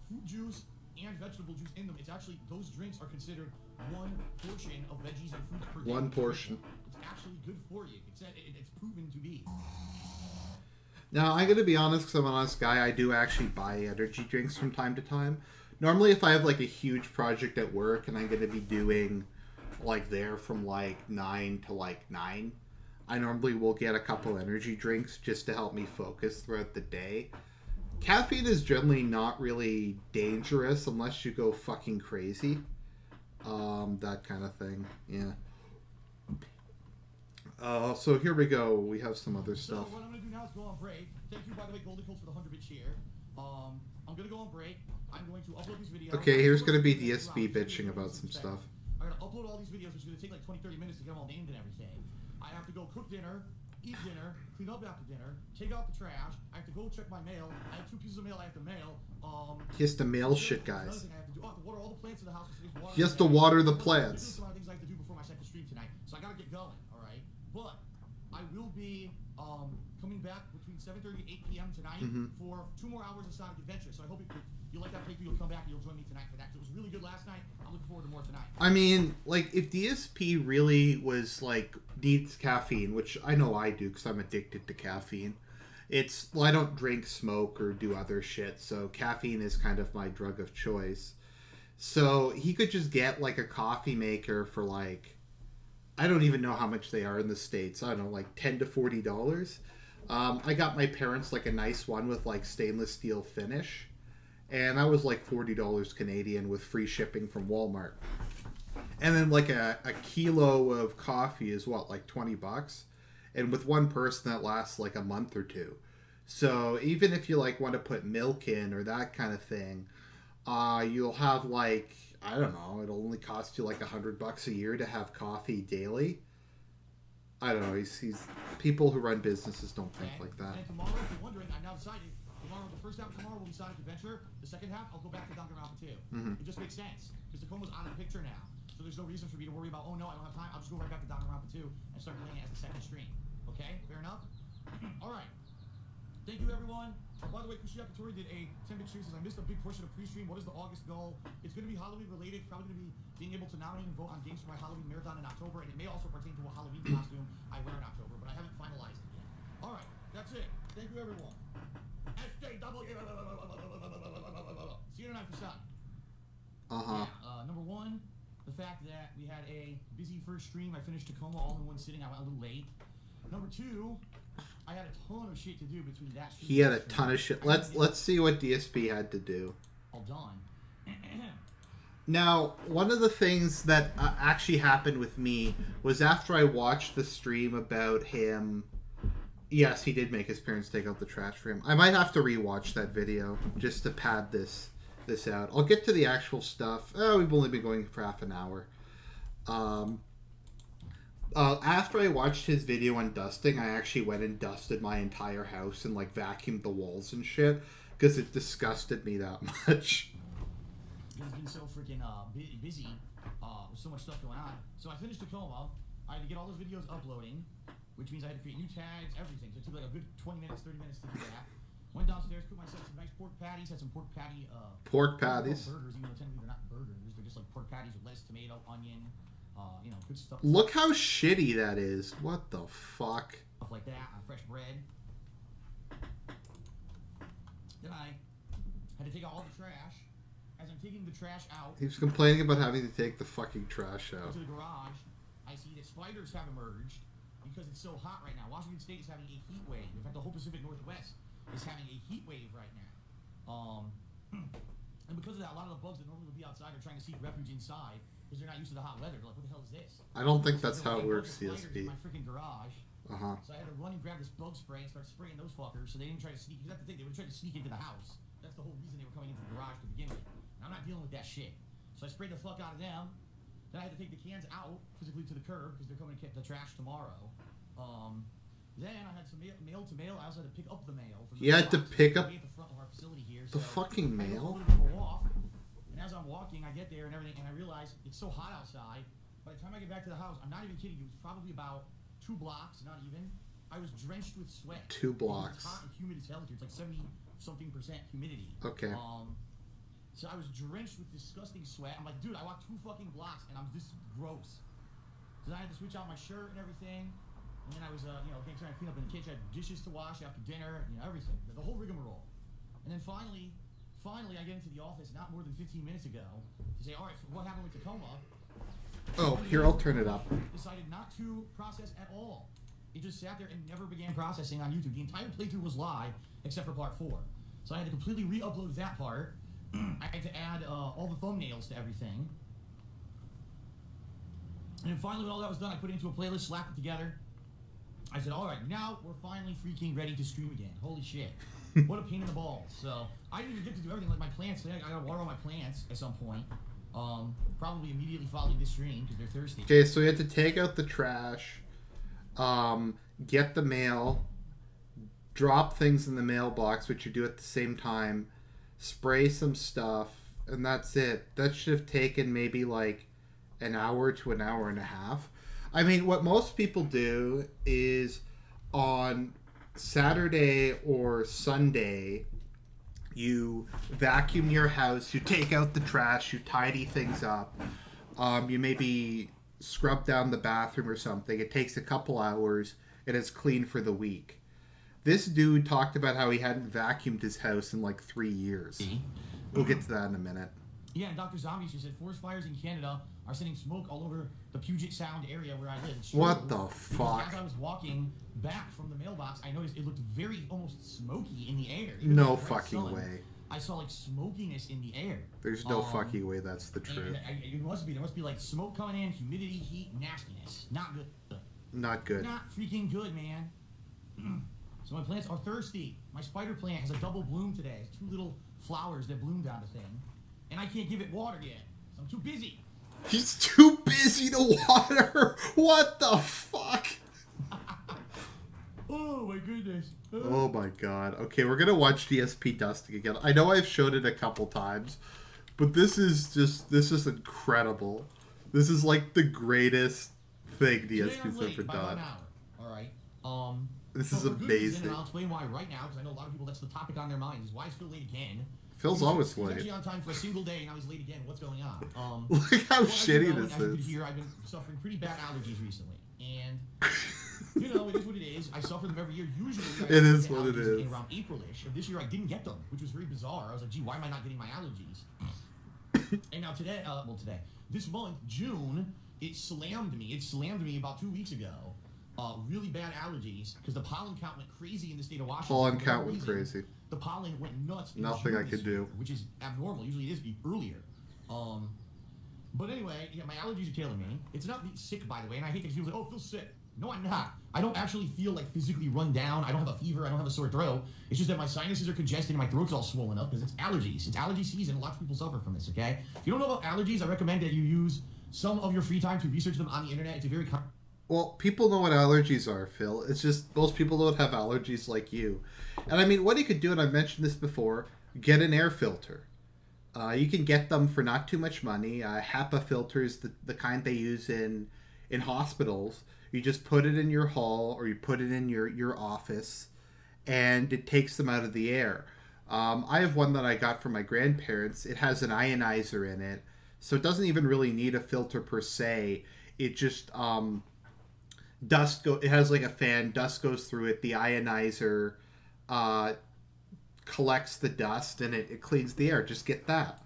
fruit juice, and vegetable juice in them. It's actually, those drinks are considered 1 portion of veggies and fruits per day. 1 portion. It's actually good for you. It's proven to be. Now, I'm going to be honest, because I'm an honest guy, I do actually buy energy drinks from time to time. Normally, if I have, like, a huge project at work and I'm going to be doing, like, there from, like, 9 to, like, 9, I normally will get a couple energy drinks just to help me focus throughout the day. Caffeine is generally not really dangerous unless you go fucking crazy. That kind of thing, yeah. So here we go. We have some other stuff. So what I'm going to do now is go on break. Thank you, by the way, Golden Coast, for the 100-bit share. I'm going to go on break. I'm going to upload this video. Okay, here's going to be DSP bitching about some stuff. I'm going to upload all these videos, which is going to take like 20-30 minutes to get them all named and everything. I have to go cook dinner, eat dinner, clean up after dinner, take out the trash. I have to go check my mail. I have 2 pieces of mail I have to mail. He has to mail shit, guys. I have to water all the plants in the house. He has to water the plants. There's a lot of things I have to do before my second stream tonight, so I got to get going. All right, but I will be coming back between 7:30 and 8 p.m. tonight for 2 more hours of Sonic Adventure. So I hope you like that playthrough. You'll come back and you'll join me tonight for that. It was really good last night. I'm looking forward to more tonight. I mean, like, if DSP really was, like, needs caffeine, which I know I do because I'm addicted to caffeine. Well, I don't drink, smoke, or do other shit, so caffeine is kind of my drug of choice. So he could just get, like, a coffee maker for, like, I don't even know how much they are in the States. I don't know, like $10 to $40. I got my parents, like, a nice one with, like, stainless steel finish. And that was, like, $40 Canadian with free shipping from Walmart. And then, like, a kilo of coffee is, what, like $20? And with one person, that lasts, like, a month or 2. So even if you, like, want to put milk in or that kind of thing, you'll have, like, I don't know, it'll only cost you, like, $100 a year to have coffee daily. I don't know, he's people who run businesses don't think like that. And tomorrow, if you're wondering, I'm now decided, tomorrow, the first half of tomorrow will be Sonic Adventure. The second half, I'll go back to Danganronpa 2. It just makes sense, because Tacoma's on the picture now. So there's no reason for me to worry about, oh no, I don't have time. I'll just go right back to Danganronpa 2 and start doing it as the second stream. Okay? Fair enough? Alright. Thank you, everyone. By the way, Kushiyaki Tori did a 10-bit stream, says I missed a big portion of pre-stream. What is the August goal? It's going to be Halloween related. Probably going to be being able to nominate and vote on games for my Halloween marathon in October, and it may also pertain to what Halloween costume I wear in October, but I haven't finalized it yet. All right, that's it. Thank you, everyone. SJW. See you tonight for Sun. Number 1, the fact that we had a busy first stream. I finished Tacoma all in one sitting. I went a little late. Number 2. I had a ton of shit to do between that. He had a ton of shit. Let's see what DSP had to do. All done. Now, one of the things that actually happened with me was after I watched the stream about him. Yes, he did make his parents take out the trash for him. I might have to rewatch that video just to pad this out. I'll get to the actual stuff. We've only been going for half an hour. After I watched his video on dusting, I actually went and dusted my entire house and, like, vacuumed the walls and shit because it disgusted me that much. He's been so freaking busy with so much stuff going on. So I finished Tacoma. I had to get all those videos uploading, which means I had to create new tags, everything. So it took like a good 20 minutes, 30 minutes to do that. Went downstairs, cooked myself some nice pork patties. Had some pork patty. Pork patties. Burgers, even though technically they're not burgers. They're just like pork patties with lettuce, tomato, onion, you know, good stuff. Look how shitty that is. What the fuck? Stuff like that. Fresh bread. Then I had to take out all the trash. As I'm taking the trash out, He was complaining about having to take the fucking trash out. into the garage, I see that spiders have emerged because it's so hot right now. Washington State is having a heat wave. In fact, the whole Pacific Northwest is having a heat wave right now. And because of that, a lot of the bugs that normally would be outside are trying to seek refuge inside because they're not used to the hot weather. They're like, what the hell is this? I don't think So that's there how it were works, spiders in DSP. my freaking garage. Uh-huh. So I had to run and grab this bug spray and start spraying those fuckers so they didn't try to sneak. Because that's the thing, they would try to sneak into the house. That's the whole reason they were coming into the garage to begin with. And I'm not dealing with that shit. So I sprayed the fuck out of them. Then I had to take the cans out physically to the curb because they're coming to get the trash tomorrow. Then I had some mail to mail. I also had to pick up the mail. From the You had to mailbox pick up at the front of our facility here. the So fucking I go mail? for a little bit of a walk, and as I'm walking, I get there and everything, and I realize it's so hot outside. By the time I get back to the house, I'm not even kidding you, it was probably about 2 blocks, not even. I was drenched with sweat. 2 blocks. It's hot and humid as hell here. It's like 70-something% humidity. Okay. So I was drenched with disgusting sweat. I'm like, dude, I walked 2 fucking blocks, and I'm just gross. So I had to switch out my shirt and everything. And then I was, you know, trying to clean up in the kitchen. I had dishes to wash after dinner, you know, everything. The whole rigmarole. And then finally, I get into the office not more than 15 minutes ago to say, all right, what happened with Tacoma? Oh, here, I'll turn it up. Decided not to process at all. It just sat there and never began processing on YouTube. The entire playthrough was live, except for part 4. So I had to completely re-upload that part. I had to add all the thumbnails to everything. And then finally, when all that was done, I put it into a playlist, slapped it together. I said, all right, now we're finally freaking ready to stream again. Holy shit. What a pain in the balls. So I didn't even get to do everything like my plants. I gotta water all my plants at some point. Probably immediately following this stream because they're thirsty. Okay, so you had to take out the trash, get the mail, drop things in the mailbox, which you do at the same time, spray some stuff, and that's it. That should have taken maybe like an hour to an hour and a half. I mean, what most people do is on Saturday or Sunday, you vacuum your house, you take out the trash, you tidy things up, you maybe scrub down the bathroom or something. It takes a couple hours and it's clean for the week. This dude talked about how he hadn't vacuumed his house in like 3 years. We'll get to that in a minute. Yeah, and Dr. Zombie, she said, forest fires in Canada are sending smoke all over the Puget Sound area where I live. It's What true, the because fuck? As I was walking back from the mailbox, I noticed it looked very almost smoky in the air. No Even though fucking sun, way. I saw like smokiness in the air. There's no fucking way that's the And truth. it must be. There must be like smoke coming in, humidity, heat, nastiness. Not good. Not good. Not freaking good, man. So my plants are thirsty. My spider plant has a double bloom today. It's 2 little flowers that bloomed on the thing. And I can't give it water yet. So I'm too busy. He's too busy to water. What the fuck? Oh my goodness. Oh my god. Okay, we're gonna watch DSP dusting again. I know I've showed it a couple times, but this is incredible. This is like the greatest thing DSP's ever done. Alright. This so is for good reason, amazing. and I'll explain why right now, because I know a lot of people, that's the topic on their minds. Why is Phil late again? Phil's always He's late. actually on time for a single day, and now he's late again. What's going on? Look how well, as shitty you know, this as you could is. hear, I've been suffering pretty bad allergies recently, and you know, it is what it is. I suffer them every year. Usually, I It is get what it allergies is. in around April-ish, and this year I didn't get them, which was very bizarre. I was like, gee, why am I not getting my allergies? And now today, this month, June, it slammed me. It slammed me about 2 weeks ago. Really bad allergies because the pollen count went crazy in the state of Washington. Pollen count went crazy. The pollen went nuts. in Nothing June I this could do. year, which is abnormal. Usually it is earlier. But anyway, yeah, my allergies are killing me. It's not sick, by the way, and I hate that people say, "Oh, Phil's sick." No, I'm not. I don't actually feel like physically run down. I don't have a fever. I don't have a sore throat. It's just that my sinuses are congested and my throat's all swollen up because it's allergies. It's allergy season. Lots of people suffer from this. Okay. If you don't know about allergies, I recommend that you use some of your free time to research them on the internet. It's a very Well, people know what allergies are, Phil. It's just most people don't have allergies like you. And I mean, what you could do, and I've mentioned this before, get an air filter. You can get them for not too much money. HEPA filters, the kind they use in in hospitals. You just put it in your hall or you put it in your office, and it takes them out of the air. I have one that I got from my grandparents. It has an ionizer in it, so it doesn't even really need a filter per se. It just it has like a fan, dust goes through it, the ionizer collects the dust, and it cleans the air. Just get that.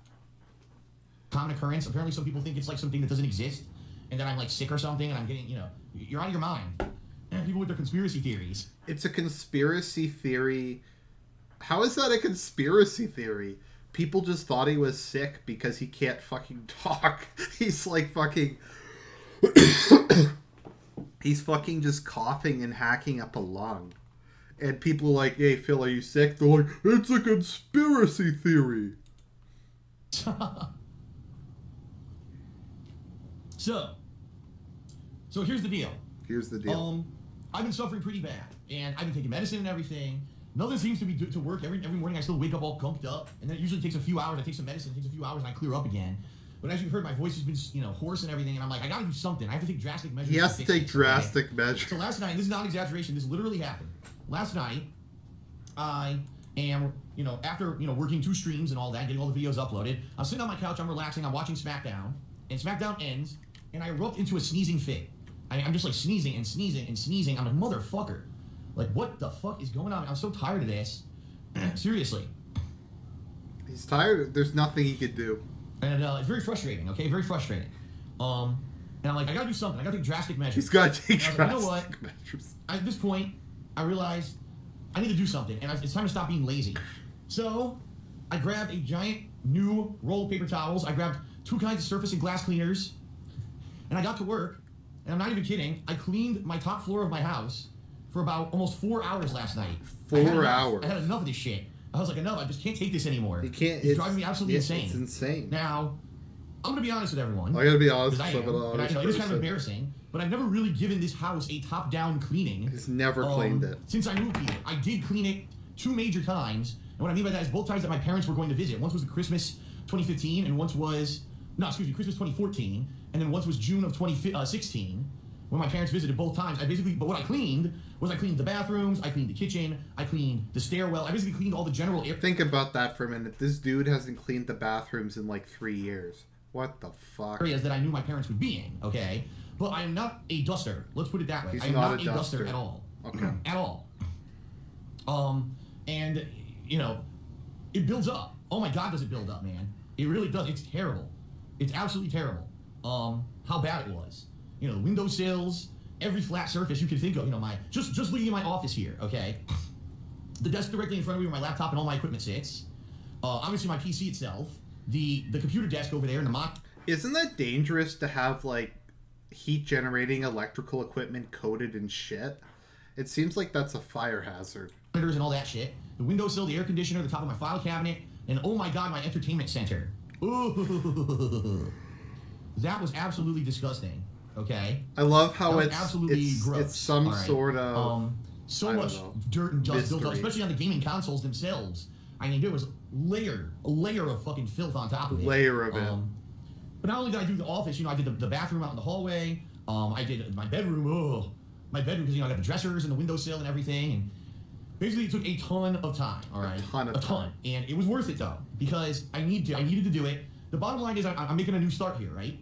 Common occurrence. Apparently some people think it's like something that doesn't exist, and that I'm like sick or something, and I'm getting, you're out of your mind. And people with their conspiracy theories. It's a conspiracy theory. How is that a conspiracy theory? People just thought he was sick because he can't fucking talk. He's like fucking... He's fucking just coughing and hacking up a lung. And people are like, hey, Phil, are you sick? They're like, it's a conspiracy theory. So here's the deal. Here's the deal. I've been suffering pretty bad, and I've been taking medicine and everything. Nothing seems to be to work. Every morning I still wake up all gunked up, and then it usually takes a few hours. I take some medicine, it takes a few hours, and I clear up again. But as you've heard, my voice has been, hoarse and everything, and I'm like, I gotta do something. I have to take drastic measures. He has to take drastic measures. So last night, this is not an exaggeration, this literally happened. Last night, I am, after, working 2 streams and all that, getting all the videos uploaded, I'm sitting on my couch, I'm relaxing, I'm watching SmackDown, and SmackDown ends, and I erupt into a sneezing fit. I'm just like sneezing and sneezing and sneezing. I'm like, motherfucker. Like, what the fuck is going on? I'm so tired of this. Seriously. He's tired. There's nothing he could do. And it's very frustrating, okay? Very frustrating. And I'm like, I gotta do something. I gotta take drastic measures. He's gotta take drastic measures. At this point, I realized I need to do something, and it's time to stop being lazy. So, I grabbed a giant new roll of paper towels. I grabbed 2 kinds of surface and glass cleaners, and I got to work. And I'm not even kidding. I cleaned my top floor of my house for about almost 4 hours last night. 4 hours. I had enough of this shit. I was like, enough. I just can't take this anymore. You can't. It's driving me absolutely insane. It's insane. Now, I'm going to be honest with everyone. I got to be honest with everyone. It is kind of embarrassing, but I've never really given this house a top-down cleaning. He's never cleaned it. Since I moved here. I did clean it 2 major times. And what I mean by that is both times that my parents were going to visit. Once was Christmas 2015, and once was... No, excuse me, Christmas 2014. And then once was June of 2016. When my parents visited both times, but what I cleaned was I cleaned the bathrooms, I cleaned the kitchen, I cleaned the stairwell, I basically cleaned all the general areas. Think about that for a minute. This dude hasn't cleaned the bathrooms in like 3 years. What the fuck? Areas that I knew my parents would be in, okay? But I am not a duster. Let's put it that way. I'm not a duster at all. Okay. At all. And, it builds up. Oh my God, does it build up, man. It really does. It's terrible. It's absolutely terrible. How bad it was. The windowsills, every flat surface you can think of, just looking in my office here, okay? The desk directly in front of me where my laptop and all my equipment sits. Obviously my PC itself. The computer desk over there and the mock. Isn't that dangerous to have, like, heat-generating electrical equipment coated in shit? It seems like that's a fire hazard. And all that shit. The windowsill, the air conditioner, the top of my file cabinet, and oh my God, my entertainment center. Ooh. That was absolutely disgusting. Okay. I love how it's absolutely gross. It's some sort of so much dirt and dust built up, especially on the gaming consoles themselves. I mean, there was a layer of fucking filth on top of it. Layer of it. But not only did I do the office, I did the bathroom out in the hallway. I did my bedroom. My bedroom because I got the dressers and the windowsill and everything. And basically, it took a ton of time. All right, a ton. And it was worth it though because I needed to do it. The bottom line is I'm making a new start here, right?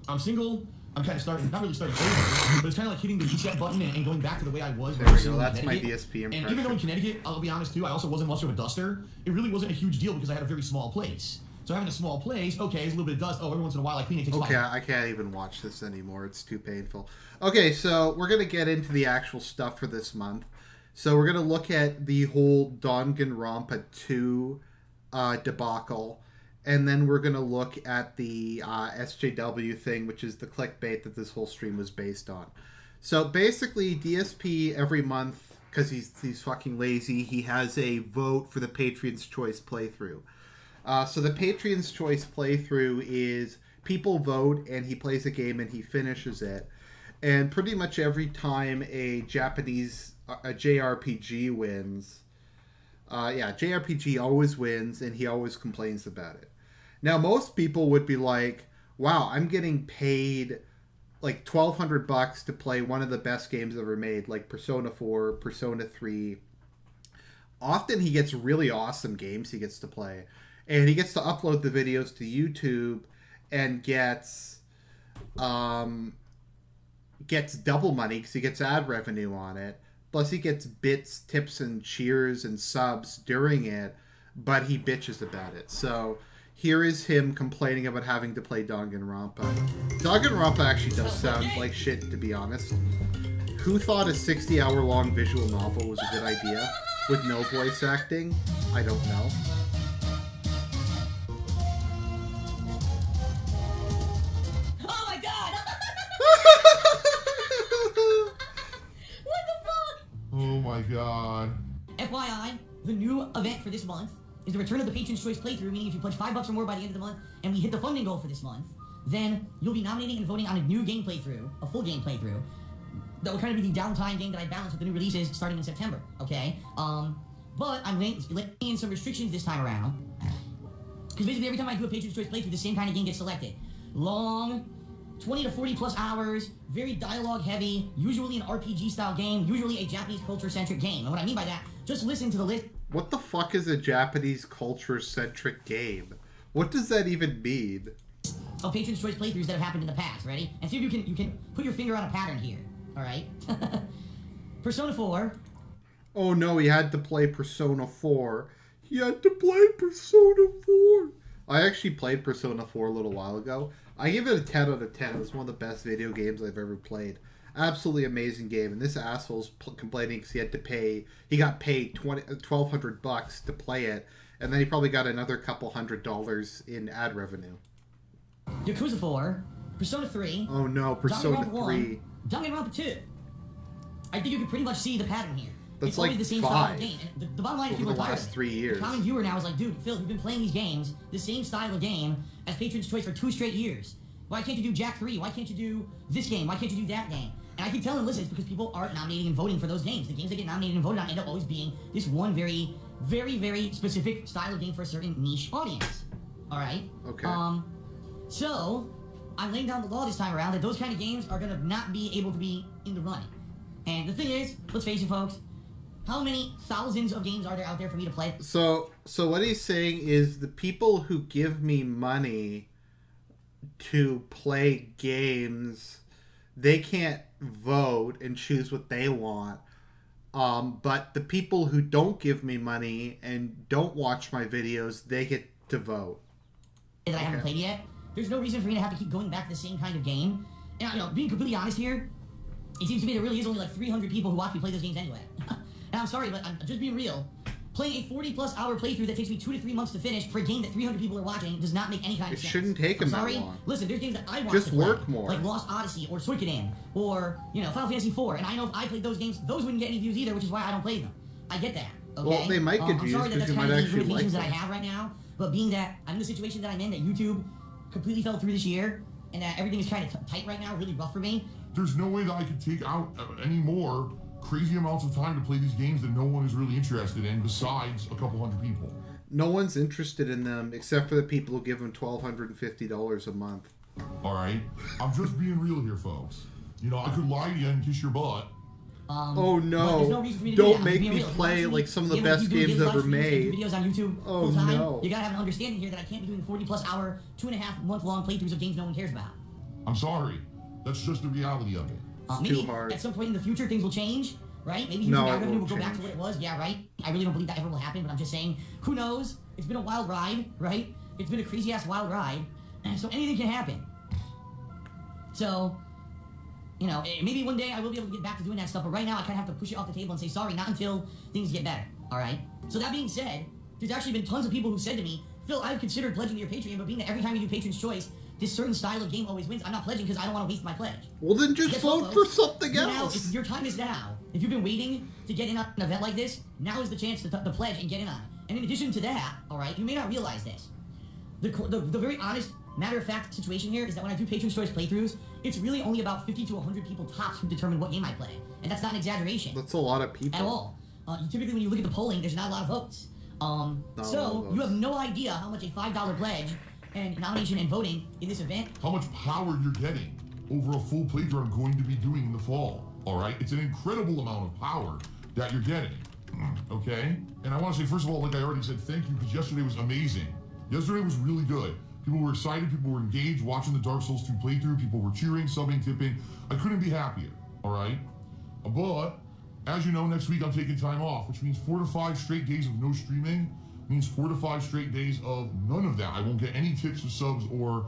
I'm single. I'm kind of starting, not really starting over, but it's kind of like hitting the reset button and going back to the way I was. There we go. That's my DSP impression. And even though in Connecticut, I'll be honest too, I also wasn't much of a duster. It really wasn't a huge deal because I had a very small place. So having a small place, okay, there's a little bit of dust. Oh, every once in a while I clean it. Takes okay, I can't even watch this anymore. It's too painful. Okay, so we're gonna get into the actual stuff for this month. So we're gonna look at the whole Danganronpa 2 debacle. And then we're going to look at the SJW thing, which is the clickbait that this whole stream was based on. So basically, DSP every month, because he's fucking lazy, he has a vote for the Patreon's Choice playthrough. So the Patreon's Choice playthrough is people vote, and he plays a game, and he finishes it. And pretty much every time a JRPG wins, JRPG always wins, and he always complains about it. Now, most people would be like, wow, I'm getting paid like $1,200 to play one of the best games ever made, like Persona 4, Persona 3. Often he gets really awesome games he gets to play. And he gets to upload the videos to YouTube and gets double money because he gets ad revenue on it. Plus he gets bits, tips, and cheers and subs during it, but he bitches about it. So here is him complaining about having to play Danganronpa. Danganronpa actually does sound like shit, to be honest. Who thought a 60-hour-long visual novel was a good idea with no voice acting? I don't know. Oh my god! What the fuck? Oh my god. FYI, the new event for this month is the return of the Patron's Choice playthrough, meaning if you pledge $5 or more by the end of the month and we hit the funding goal for this month, then you'll be nominating and voting on a new game playthrough, a full game playthrough, that will kind of be the downtime game that I balance with the new releases starting in September, okay? But I'm laying in some restrictions this time around, because basically every time I do a Patron's Choice playthrough, the same kind of game gets selected. Long, 20 to 40 plus hours, very dialogue heavy, usually an RPG style game, usually a Japanese culture centric game. And what I mean by that, just listen to the list. What the fuck is a Japanese culture centric game? What does that even mean? Of Patron's Choice playthroughs that have happened in the past, ready? And see if you can put your finger on a pattern here, alright? Persona 4. Oh no, he had to play Persona 4. He had to play Persona 4. I actually played Persona 4 a little while ago. I give it a 10 out of 10. It's one of the best video games I've ever played. Absolutely amazing game. And this asshole's complaining because he got paid $1,200 to play it. And then he probably got another couple $100 in ad revenue. Yakuza 4. Persona 3. Oh no, Persona 3. 1, Danganronpa 2. I think you can pretty much see the pattern here. That's it's like always the same 5 style of game. And the bottom line is over people the are tired last of it. 3 years. The common viewer now is like, dude, Phil, you've been playing these games, the same style of game, as Patron's Choice for 2 straight years. Why can't you do Jack 3? Why can't you do this game? Why can't you do that game? And I keep telling them, listen, it's because people aren't nominating and voting for those games. The games that get nominated and voted on end up always being this one very, very, very specific style of game for a certain niche audience. Alright? Okay. So, I'm laying down the law this time around that those kind of games are gonna not be able to be in the running. And the thing is, let's face it, folks, how many thousands of games are there out there for me to play? So what he's saying is the people who give me money to play games, they can't vote and choose what they want. But the people who don't give me money and don't watch my videos, they get to vote. That I haven't played yet. There's no reason for me to have to keep going back to the same kind of game. And, you know, being completely honest here, it seems to me there really is only like 300 people who watch me play those games anyway. And I'm sorry, but I'm just being real. Playing a 40-plus hour playthrough that takes me 2 to 3 months to finish for a game that 300 people are watching does not make any kind of sense. It shouldn't take them that long. Listen, there's games that I want just to play, work more, like Lost Odyssey or Suikoden or Final Fantasy IV. And I know if I played those games, those wouldn't get any views either, which is why I don't play them. I get that. Okay? Well, they might get views because you might actually like them. That I have right now, but being that I'm in the situation that I'm in, that YouTube completely fell through this year, and that everything is kind of tight right now, really rough for me. There's no way that I could take out any more crazy amounts of time to play these games that no one is really interested in besides a couple hundred people. No one's interested in them except for the people who give them $1,250 a month. Alright? I'm just being real here, folks. You know, I could lie to you and kiss your butt. Oh no, no reason for me to don't do make me play like some of the best games ever made. Videos on YouTube oh full time. No. You gotta have an understanding here that I can't be doing 40-plus hour, 2.5 month long playthroughs of games no one cares about. I'm sorry. That's just the reality of it. Maybe too hard. At some point in the future things will change, right? Maybe YouTube ad revenue will go back to what it was. Yeah, right? I really don't believe that ever will happen, but I'm just saying, who knows? It's been a wild ride, right? It's been a crazy-ass wild ride, and so anything can happen. So, you know, maybe one day I will be able to get back to doing that stuff, but right now I kind of have to push it off the table and say, sorry, not until things get better, alright? So that being said, there's actually been tons of people who said to me, Phil, I've considered pledging to your Patreon, but being that every time you do Patron's Choice, this certain style of game always wins, I'm not pledging because I don't want to waste my pledge. Well, then just vote for something else. Your time is now. If you've been waiting to get in on an event like this, now is the chance to pledge and get in on it. And in addition to that, alright, you may not realize this. The very honest, matter-of-fact situation here is that when I do Patron's Choice playthroughs, it's really only about 50 to 100 people tops who determine what game I play. And that's not an exaggeration. That's a lot of people. At all. Typically, when you look at the polling, there's not a lot of votes. So, you have no idea how much a $5 pledge and nomination and voting in this event. How much power you're getting. over a full playthrough I'm going to be doing in the fall. All right, it's an incredible amount of power that you're getting. Okay, and I want to say, first of all, like I already said, thank you, because yesterday was amazing. Yesterday was really good. People were excited, people were engaged, watching the Dark Souls 2 playthrough, people were cheering, subbing, tipping. I couldn't be happier, all right? But, as you know, next week I'm taking time off, which means 4 to 5 straight days of no streaming, means 4 to 5 straight days of none of that. I won't get any tips or subs or,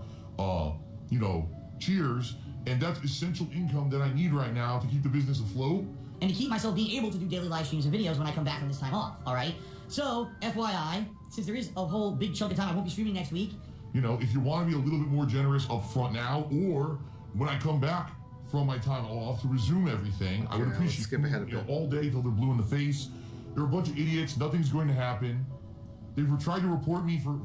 you know, cheers, and that's essential income that I need right now to keep the business afloat. And to keep myself being able to do daily live streams and videos when I come back from this time off, all right? So, FYI, since there is a whole big chunk of time I won't be streaming next week. You know, if you want to be a little bit more generous up front now, or when I come back from my time off to resume everything, okay, I would appreciate skip ahead a bit. You know, all day till they're blue in the face. They're a bunch of idiots. Nothing's going to happen. They've tried to report me for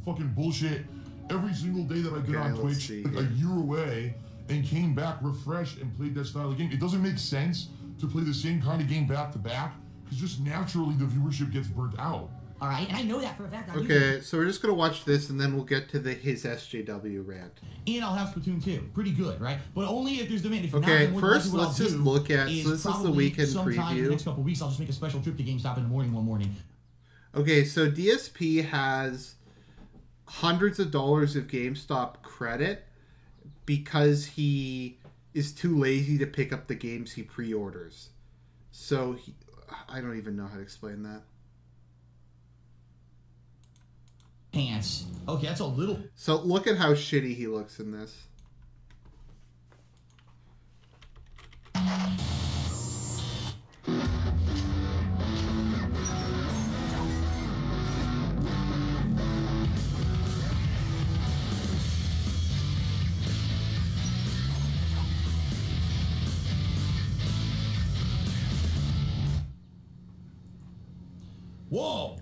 fucking bullshit every single day that I've been on Twitch, like a year away, and came back refreshed and played that style of game. It doesn't make sense to play the same kind of game back to back, because just naturally the viewership gets burnt out. All right, and I know that for a fact. Okay, so we're just going to watch this, and then we'll get to his SJW rant. And I'll have Splatoon 2. Pretty good, right? But only if there's demand. If okay, not, first let's just look at, so this is the weekend sometime in the preview. next couple of weeks, I'll just make a special trip to GameStop in the morning one morning. Okay, so DSP has hundreds of dollars of GameStop credit because he is too lazy to pick up the games he pre-orders. So, I don't even know how to explain that. Pants. Okay, that's a little... So, look at how shitty he looks in this. Whoa!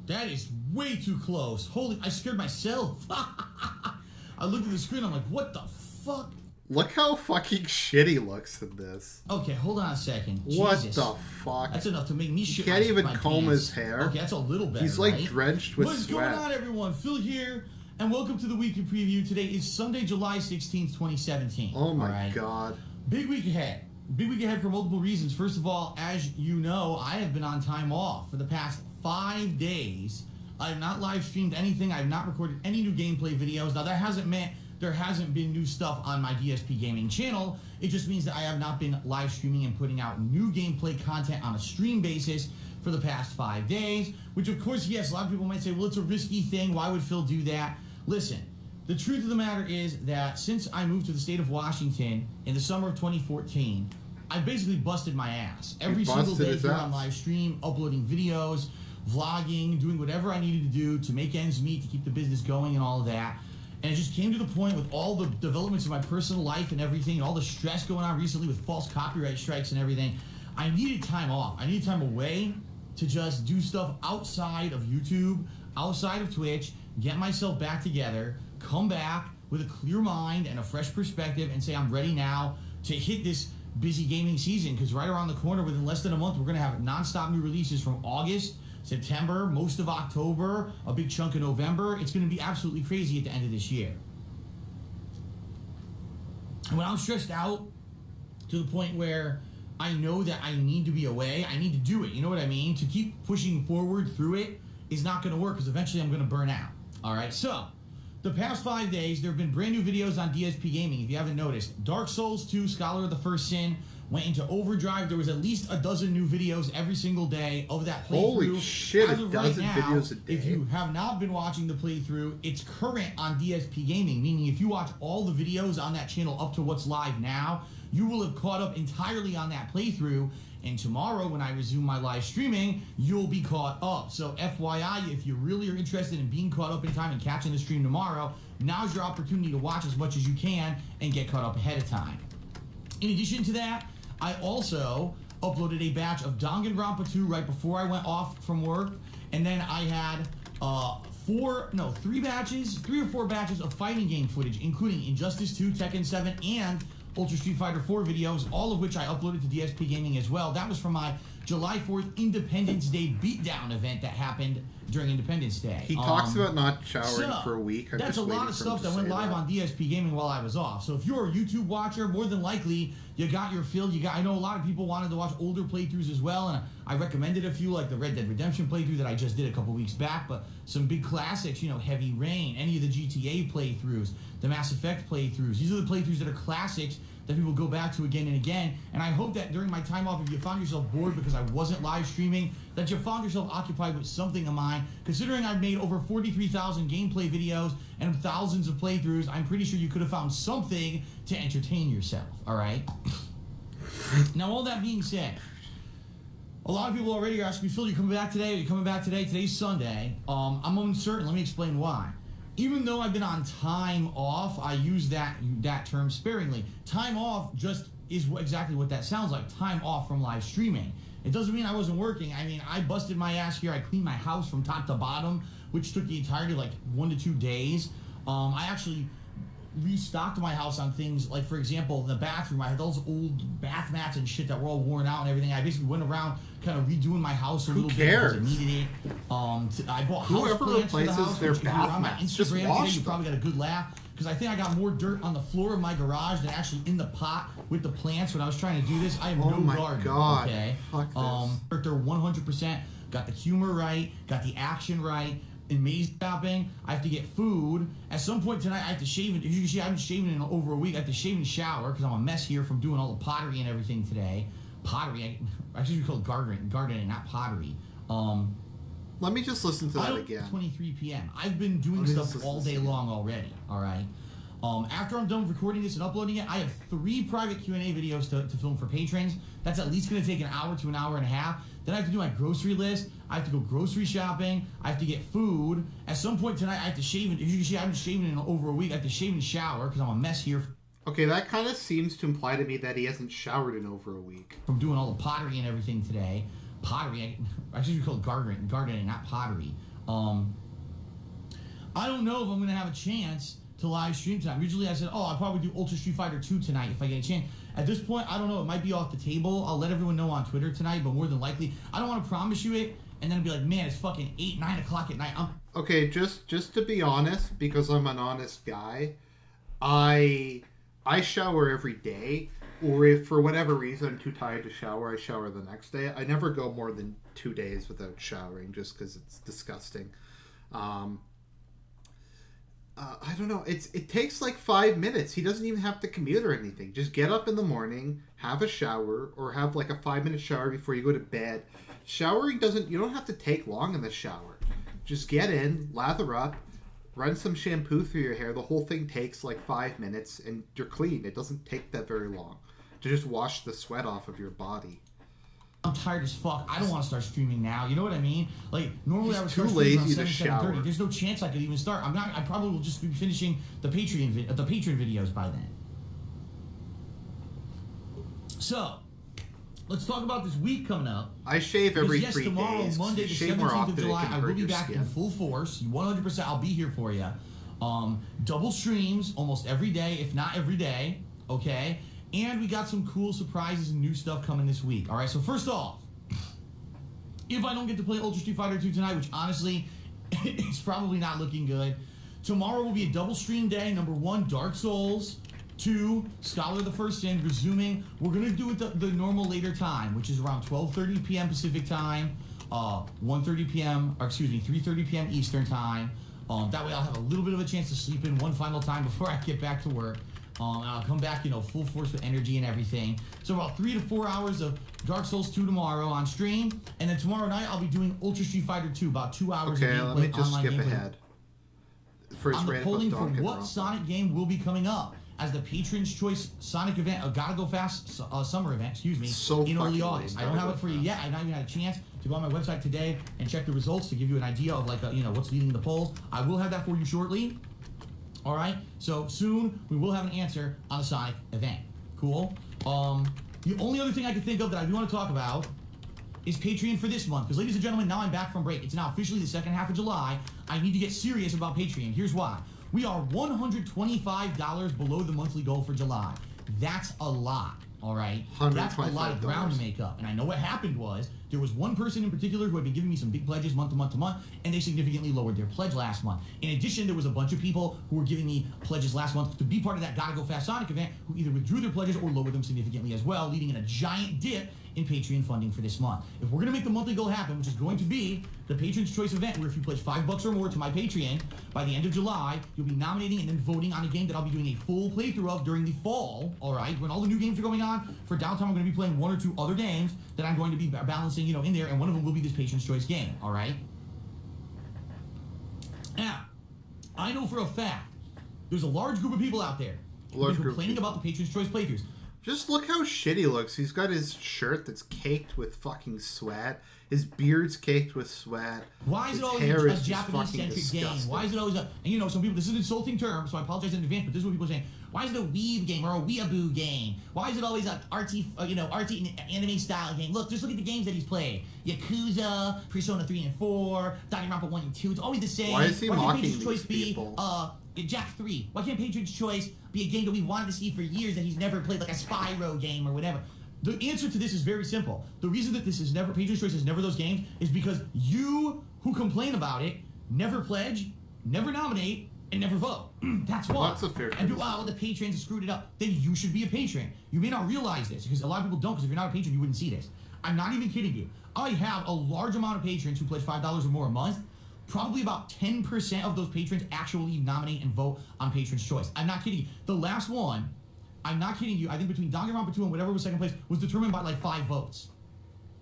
That is way too close. Holy, I scared myself. I looked at the screen, I'm like, what the fuck? Look how fucking shit he looks in this. Okay, hold on a second. What Jesus. the fuck? That's enough to make me shit. He can't even my comb pants. his hair. Okay, that's a little better. He's like right? drenched with What's sweat. going on, everyone? Phil here, and welcome to the weekly preview. Today is Sunday, July 16th, 2017. Oh my god. Big week ahead. Big week ahead for multiple reasons. First of all, as you know, I have been on time off for the past 5 days. I have not live streamed anything. I have not recorded any new gameplay videos. Now, that hasn't meant there hasn't been new stuff on my DSP gaming channel. It just means that I have not been live streaming and putting out new gameplay content on a stream basis for the past 5 days, which of course, yes, a lot of people might say, well, it's a risky thing. Why would Phil do that? Listen, the truth of the matter is that since I moved to the state of Washington in the summer of 2014, I basically busted my ass. Every single day here on live stream, uploading videos, vlogging, doing whatever I needed to do to make ends meet, to keep the business going and all of that. And it just came to the point with all the developments in my personal life and everything, and all the stress going on recently with false copyright strikes and everything, I needed time off. I needed time away to just do stuff outside of YouTube, outside of Twitch, get myself back together, come back with a clear mind and a fresh perspective and say I'm ready now to hit this busy gaming season, because right around the corner, within less than a month, we're going to have non-stop new releases from August, September, most of October, a big chunk of November. It's going to be absolutely crazy at the end of this year. And when I'm stressed out to the point where I know that I need to be away, I need to do it. You know what I mean? To keep pushing forward through it is not going to work, because eventually I'm going to burn out. All right, so the past 5 days, there have been brand new videos on DSP Gaming, if you haven't noticed. Dark Souls 2, Scholar of the First Sin, went into overdrive. There was at least a dozen new videos every single day of that playthrough. Holy shit, as a of dozen right now, videos a day. If you have not been watching the playthrough, it's current on DSP Gaming, meaning if you watch all the videos on that channel up to what's live now, you will have caught up entirely on that playthrough. And tomorrow, when I resume my live streaming, you'll be caught up. So FYI, if you really are interested in being caught up in time and catching the stream tomorrow, now's your opportunity to watch as much as you can and get caught up ahead of time. In addition to that, I also uploaded a batch of Danganronpa 2 right before I went off from work. And then I had 3 or 4 batches of fighting game footage, including Injustice 2, Tekken 7, and Ultra Street Fighter 4 videos, all of which I uploaded to DSP Gaming as well. That was from my July 4th Independence Day beatdown event that happened during Independence Day. He talks about not showering for a week. That's a lot of stuff that went live on DSP Gaming while I was off. So if you're a YouTube watcher, more than likely you got your fill. I know a lot of people wanted to watch older playthroughs as well, and I recommended a few, like the Red Dead Redemption playthrough that I just did a couple weeks back, but some big classics, you know, Heavy Rain, any of the GTA playthroughs, the Mass Effect playthroughs. These are the playthroughs that are classics that people go back to again and again. And I hope that during my time off, if you found yourself bored because I wasn't live streaming, that you found yourself occupied with something of mine. Considering I've made over 43,000 gameplay videos and thousands of playthroughs, I'm pretty sure you could have found something to entertain yourself, all right? Now, all that being said, a lot of people already are asking me, Phil, you coming back today? Are you coming back today? Today's Sunday. I'm uncertain. Let me explain why. Even though I've been on time off, I use that term sparingly. Time off just is exactly what that sounds like. Time off from live streaming. It doesn't mean I wasn't working. I mean, I busted my ass here. I cleaned my house from top to bottom, which took the entirety of like 1 to 2 days. I actually restocked my house on things like, for example, in the bathroom, I had those old bath mats and shit that were all worn out and everything. I basically went around kind of redoing my house a little bit because I needed it. I bought house plants for the house, their which if you're on my bath mats, Instagram today, you probably got a good laugh, because I think I got more dirt on the floor of my garage than actually in the pot with the plants when I was trying to do this. I have no garden. God. Okay. Fuck this. They're 100%. Got the humor right. Got the action right. In maze shopping, I have to get food. At some point tonight, I have to shave. As you can see, I haven't shaven in over a week. I have to shave and shower because I'm a mess here from doing all the pottery and everything today. Pottery, I should call it gardening, not pottery. Let me just listen to that again. 23 p.m. I've been doing stuff all day long already. All right. After I'm done recording this and uploading it, I have 3 private Q&A videos to film for patrons. That's at least going to take an hour to an hour and a half. Then I have to do my grocery list. I have to go grocery shopping. I have to get food. At some point tonight, I have to shave. As you can see, I haven't shaven in over a week. I have to shave and shower because I'm a mess here. Okay, that kind of seems to imply to me that he hasn't showered in over a week. From doing all the pottery and everything today. Pottery, I should call it gardening, not pottery. I don't know if I'm going to have a chance to live stream tonight. Originally I said, I'll probably do Ultra Street Fighter 2 tonight if I get a chance. At this point, I don't know. It might be off the table. I'll let everyone know on Twitter tonight, but more than likely, I don't want to promise you it and then be like, man, it's fucking 8, 9 o'clock at night. Okay, just to be honest, because I'm an honest guy, I shower every day, or if for whatever reason I'm too tired to shower, I shower the next day. I never go more than 2 days without showering just because it's disgusting. I don't know. It takes like 5 minutes. He doesn't even have to commute or anything. Just get up in the morning, have a shower, or have like a 5-minute shower before you go to bed. Showering you don't have to take long in the shower. Just get in, lather up, run some shampoo through your hair. The whole thing takes like 5 minutes and you're clean. It doesn't take that very long to just wash the sweat off of your body. I'm tired as fuck. I don't want to start streaming now. You know what I mean? Like, normally I would start too streaming lazy around to 7:30. There's no chance I could even start. I probably will just be finishing the patron videos by then. So, let's talk about this week coming up. I shave every 3 days. Tomorrow, Monday, the 17th of July, I will be back in full force. 100%, I'll be here for you. Double streams almost every day, if not every day. Okay? And we got some cool surprises and new stuff coming this week. All right, so first off, if I don't get to play Ultra Street Fighter 2 tonight, which honestly, it's probably not looking good, tomorrow will be a double stream day. Number 1, Dark Souls. 2, Scholar of the First Sin, resuming. We're going to do it the normal later time, which is around 12:30 p.m. Pacific time, 3:30 p.m. Eastern time. That way I'll have a little bit of a chance to sleep in one final time before I get back to work. And I'll come back, full force with energy and everything. So about 3 to 4 hours of Dark Souls 2 tomorrow on stream. And then tomorrow night, I'll be doing Ultra Street Fighter 2, about 2 hours of gameplay. Okay, let me just skip gameplay. ahead. First, I'm polling for what Sonic game will be coming up as the Patron's Choice Sonic event, Gotta Go Fast summer event, in early August. I don't have it for you yet. I've not even had a chance to go on my website today and check the results to give you an idea of what's leading the polls. I will have that for you shortly. All right, so soon we will have an answer on the Sonic event. Cool. The only other thing I can think of that I do want to talk about is Patreon for this month. Because, ladies and gentlemen, now I'm back from break. It's now officially the second half of July. I need to get serious about Patreon. Here's why. We are $125 below the monthly goal for July. That's a lot. all right? That's a lot of ground to make up. And I know what happened was, there was one person in particular who had been giving me some big pledges month to month to month, and they significantly lowered their pledge last month. In addition, there was a bunch of people who were giving me pledges last month to be part of that Gotta Go Fast Sonic event who either withdrew their pledges or lowered them significantly as well, leading in a giant dip in Patreon funding for this month. If we're going to make the monthly goal happen, which is going to be the Patron's Choice event, where if you pledge $5 or more to my Patreon, by the end of July, you'll be nominating and then voting on a game that I'll be doing a full playthrough of during the fall, all right? When all the new games are going on, for downtime, I'm going to be playing 1 or 2 other games that I'm going to be balancing, you know, in there, and one of them will be this Patron's Choice game, all right? Now, I know for a fact, there's a large group of people out there who've been complaining about the Patron's Choice playthroughs. Just look how shit he looks. He's got his shirt that's caked with fucking sweat. His beard's caked with sweat. Why is it always a Japanese-centric game? Why is it always a... And you know, some people... This is an insulting term, so I apologize in advance, but this is what people are saying. Why is it a Weeb game or a Weeaboo game? Why is it always a RT anime-style game? Look, just look at the games that he's played. Yakuza, Persona 3 and 4, Danganronpa 1 and 2. It's always the same. Why is he mocking these Choice people? Jack 3. Why can't Patron's Choice be a game that we've wanted to see for years that he's never played, like a Spyro game or whatever? The answer to this is very simple. The reason that this is never, Patron's Choice is never those games, is because you who complain about it never pledge, never nominate, and never vote. That's why. That's a fair and well, the patrons screwed it up. Then you should be a patron. You may not realize this, because a lot of people don't, because if you're not a patron, you wouldn't see this. I'm not even kidding you. I have a large amount of patrons who pledge $5 or more a month. Probably about 10% of those patrons actually nominate and vote on Patron's Choice. I'm not kidding you. The last one, I'm not kidding you, I think between Danganronpa 2 and whatever was second place, was determined by like 5 votes.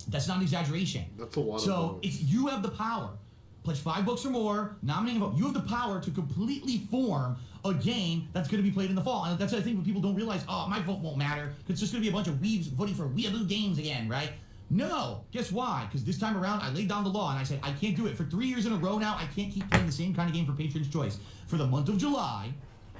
That's not an exaggeration. That's a lot of votes. So if you have the power, pledge $5 or more, nominate and vote, you have the power to completely form a game that's going to be played in the fall. And that's I think what people don't realize, oh, my vote won't matter, because it's just going to be a bunch of weebs voting for weeaboo games again, right? No. Guess why? Because this time around, I laid down the law and I said, I can't do it. For 3 years in a row now, I can't keep playing the same kind of game for Patron's Choice. For the month of July,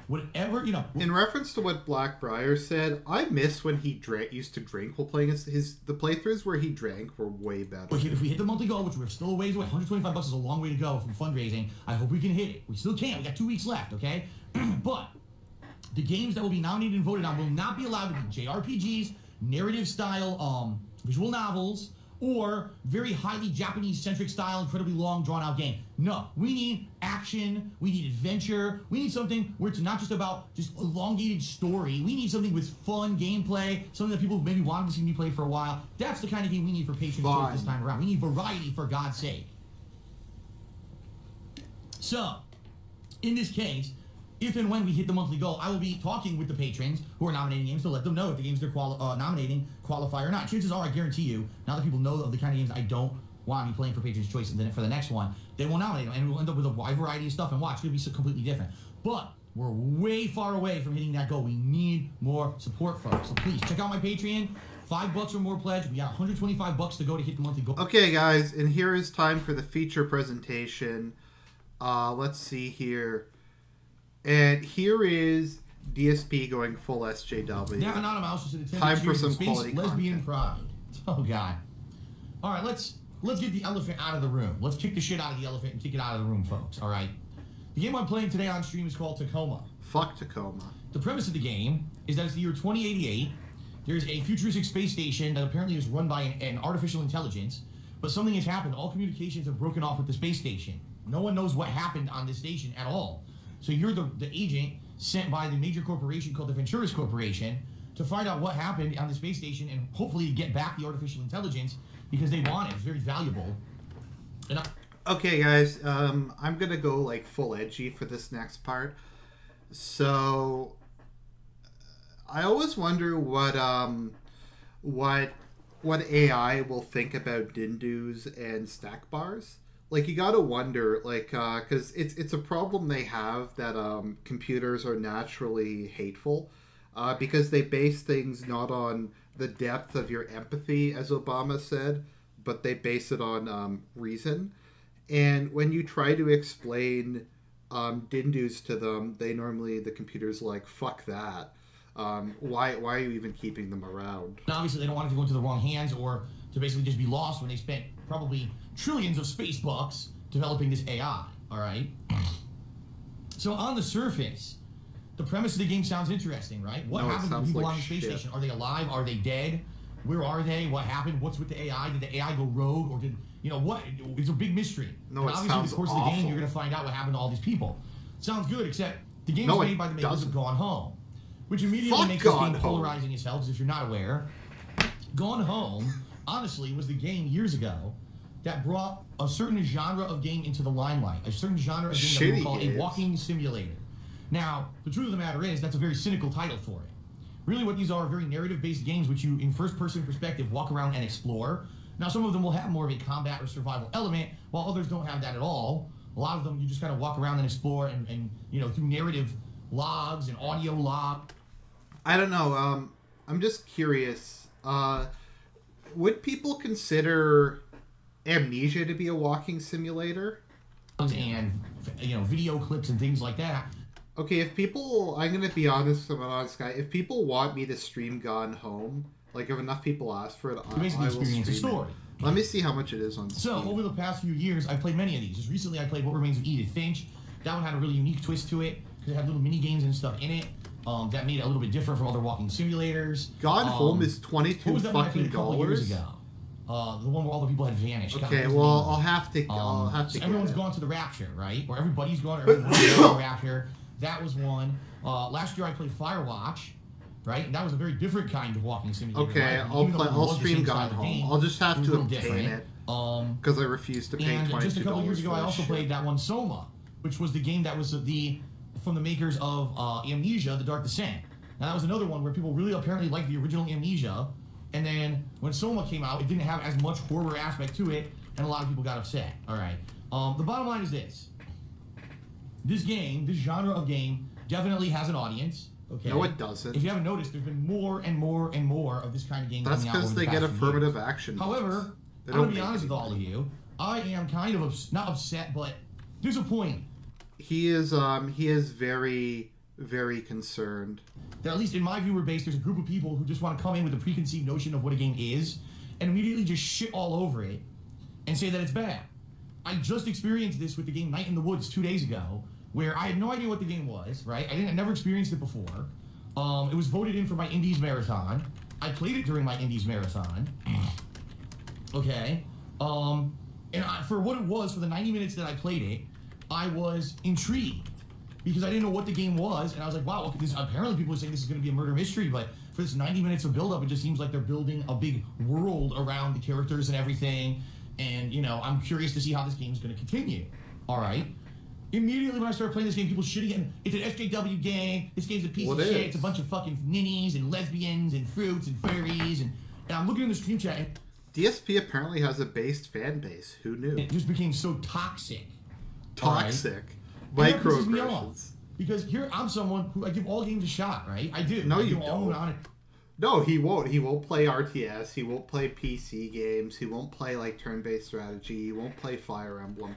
whatever, you know. In reference to what Blackbriar said, I miss when he used to drink while playing the playthroughs where he drank were way better. If we hit the monthly goal, which we're still a ways away, $125 is a long way to go from fundraising. I hope we can hit it. We still can. We got 2 weeks left, okay? But the games that will be nominated and voted on will not be allowed to be JRPGs, narrative-style visual novels, or very highly Japanese-centric style, incredibly long, drawn-out game. No, we need action, we need adventure, we need something where it's not just about just elongated story. We need something with fun gameplay, something that people maybe wanted to see me play for a while. That's the kind of game we need for Patron's Choice this time around. We need variety, for God's sake. So, in this case, if and when we hit the monthly goal, I will be talking with the patrons who are nominating games to let them know if the games they're nominating qualify or not. Chances are, I guarantee you, now that people know of the kind of games I don't want to be playing for Patron's Choice, and then for the next one, they will nominate them, and we'll end up with a wide variety of stuff, and watch, it'll be so completely different. But we're way far away from hitting that goal. We need more support, folks. So please, check out my Patreon. $5 or more pledge. We got $125 to go to hit the monthly goal. Okay, guys, and here is time for the feature presentation. Let's see here. And here is DSP going full SJW. Yeah, not a mouse. Time for some quality lesbian content. pride. Oh God. All right, let's get the elephant out of the room. Let's kick the shit out of the elephant and kick it out of the room, folks. All right. The game I'm playing today on stream is called Tacoma. Fuck Tacoma. The premise of the game is that it's the year 2088. There's a futuristic space station that apparently is run by an artificial intelligence, but something has happened. All communications have broken off with the space station. No one knows what happened on this station at all. So you're the agent sent by the major corporation called the Venturis Corporation to find out what happened on the space station and hopefully get back the artificial intelligence because they want it. It's very valuable. And okay, guys, I'm going to go like full edgy for this next part. So I always wonder what AI will think about Dindus and stack bars. Like, you gotta wonder, like, because it's a problem they have that computers are naturally hateful because they base things not on the depth of your empathy, as Obama said, but they base it on reason. And when you try to explain Dindus to them, the computer's like, fuck that. Why are you even keeping them around? Obviously, they don't want it to go into the wrong hands or to basically just be lost when they spent probably trillions of space bucks developing this AI, all right? So on the surface, the premise of the game sounds interesting, right? What happened to the people on the space station? Are they alive? Are they dead? Where are they? What happened? What's with the AI? Did the AI go rogue, or did what? It's a big mystery. No, and it obviously, sounds in the course awful. of the game, you're going to find out what happened to all these people. Sounds good, except the game's made by the makers of Gone Home, which immediately makes this game polarizing as hell. Because if you're not aware, Gone Home, honestly, was the game years ago that brought a certain genre of game into the limelight. A certain genre of game that we call a walking simulator. Now, the truth of the matter is, that's a very cynical title for it. Really, what these are very narrative-based games which you, in first-person perspective, walk around and explore. Now, some of them will have more of a combat or survival element, while others don't have that at all. A lot of them, you just kind of walk around and explore and you know, through narrative logs and audio log. I don't know. I'm just curious. Would people consider Amnesia to be a walking simulator? And, you know, video clips and things like that. Okay, if people, I'm going to be honest, I'm an honest guy. If people want me to stream Gone Home, like if enough people ask for it, I will experience a story. Let me see how much it is on Steam. So, over the past few years, I've played many of these. Just recently, I played What Remains of Edith Finch. That one had a really unique twist to it, because it had little mini games and stuff in it. That made it a little bit different from other walking simulators. Gone Home is $22 fucking years ago. The one where all the people had vanished. Okay, well, I'll have to. So everyone's gone to the Rapture, right? Or everybody's gone to the Rapture. That was one. Last year I played Firewatch, right? And that was a very different kind of walking simulator. Okay, right? I'll stream Gone Home. I'll just have to obtain it because I refuse to pay $22. And just a couple years ago, I also played that one Soma, which was the game that was from the makers of Amnesia: The Dark Descent. Now that was another one where people really apparently liked the original Amnesia, and then when Soma came out, it didn't have as much horror aspect to it, and a lot of people got upset. All right. The bottom line is this. This game, this genre of game, definitely has an audience. Okay. No, it doesn't. If you haven't noticed, there's been more and more and more of this kind of game That's coming out. That's because they get affirmative action. However, I'm going to be honest with all of you. I am kind of, not upset, but disappointed. He is very, very concerned. That at least in my viewer base, there's a group of people who just want to come in with a preconceived notion of what a game is and immediately just shit all over it and say that it's bad. I just experienced this with the game Night in the Woods 2 days ago, where I had no idea what the game was, right? I never experienced it before. It was voted in for my Indies Marathon. I played it during my Indies Marathon. Okay. And for what it was, for the 90 minutes that I played it, I was intrigued because I didn't know what the game was, and I was like, wow, okay, apparently people are saying this is going to be a murder mystery, but for this 90 minutes of build-up, it just seems like they're building a big world around the characters and everything, and, you know, I'm curious to see how this game is going to continue. All right. Immediately when I started playing this game, people shitting it. It's an SJW game. This game's a piece of shit. It's a bunch of fucking ninnies and lesbians and fruits and furries. And I'm looking in the stream chat. And DSP apparently has a based fan base. Who knew? It just became so toxic. Toxic. Right? Microaggressions. Because here, I'm someone who, I give all games a shot, right? I do. No, you don't. No, he won't. He won't play RTS. He won't play PC games. He won't play, like, turn-based strategy. He won't play Fire Emblem.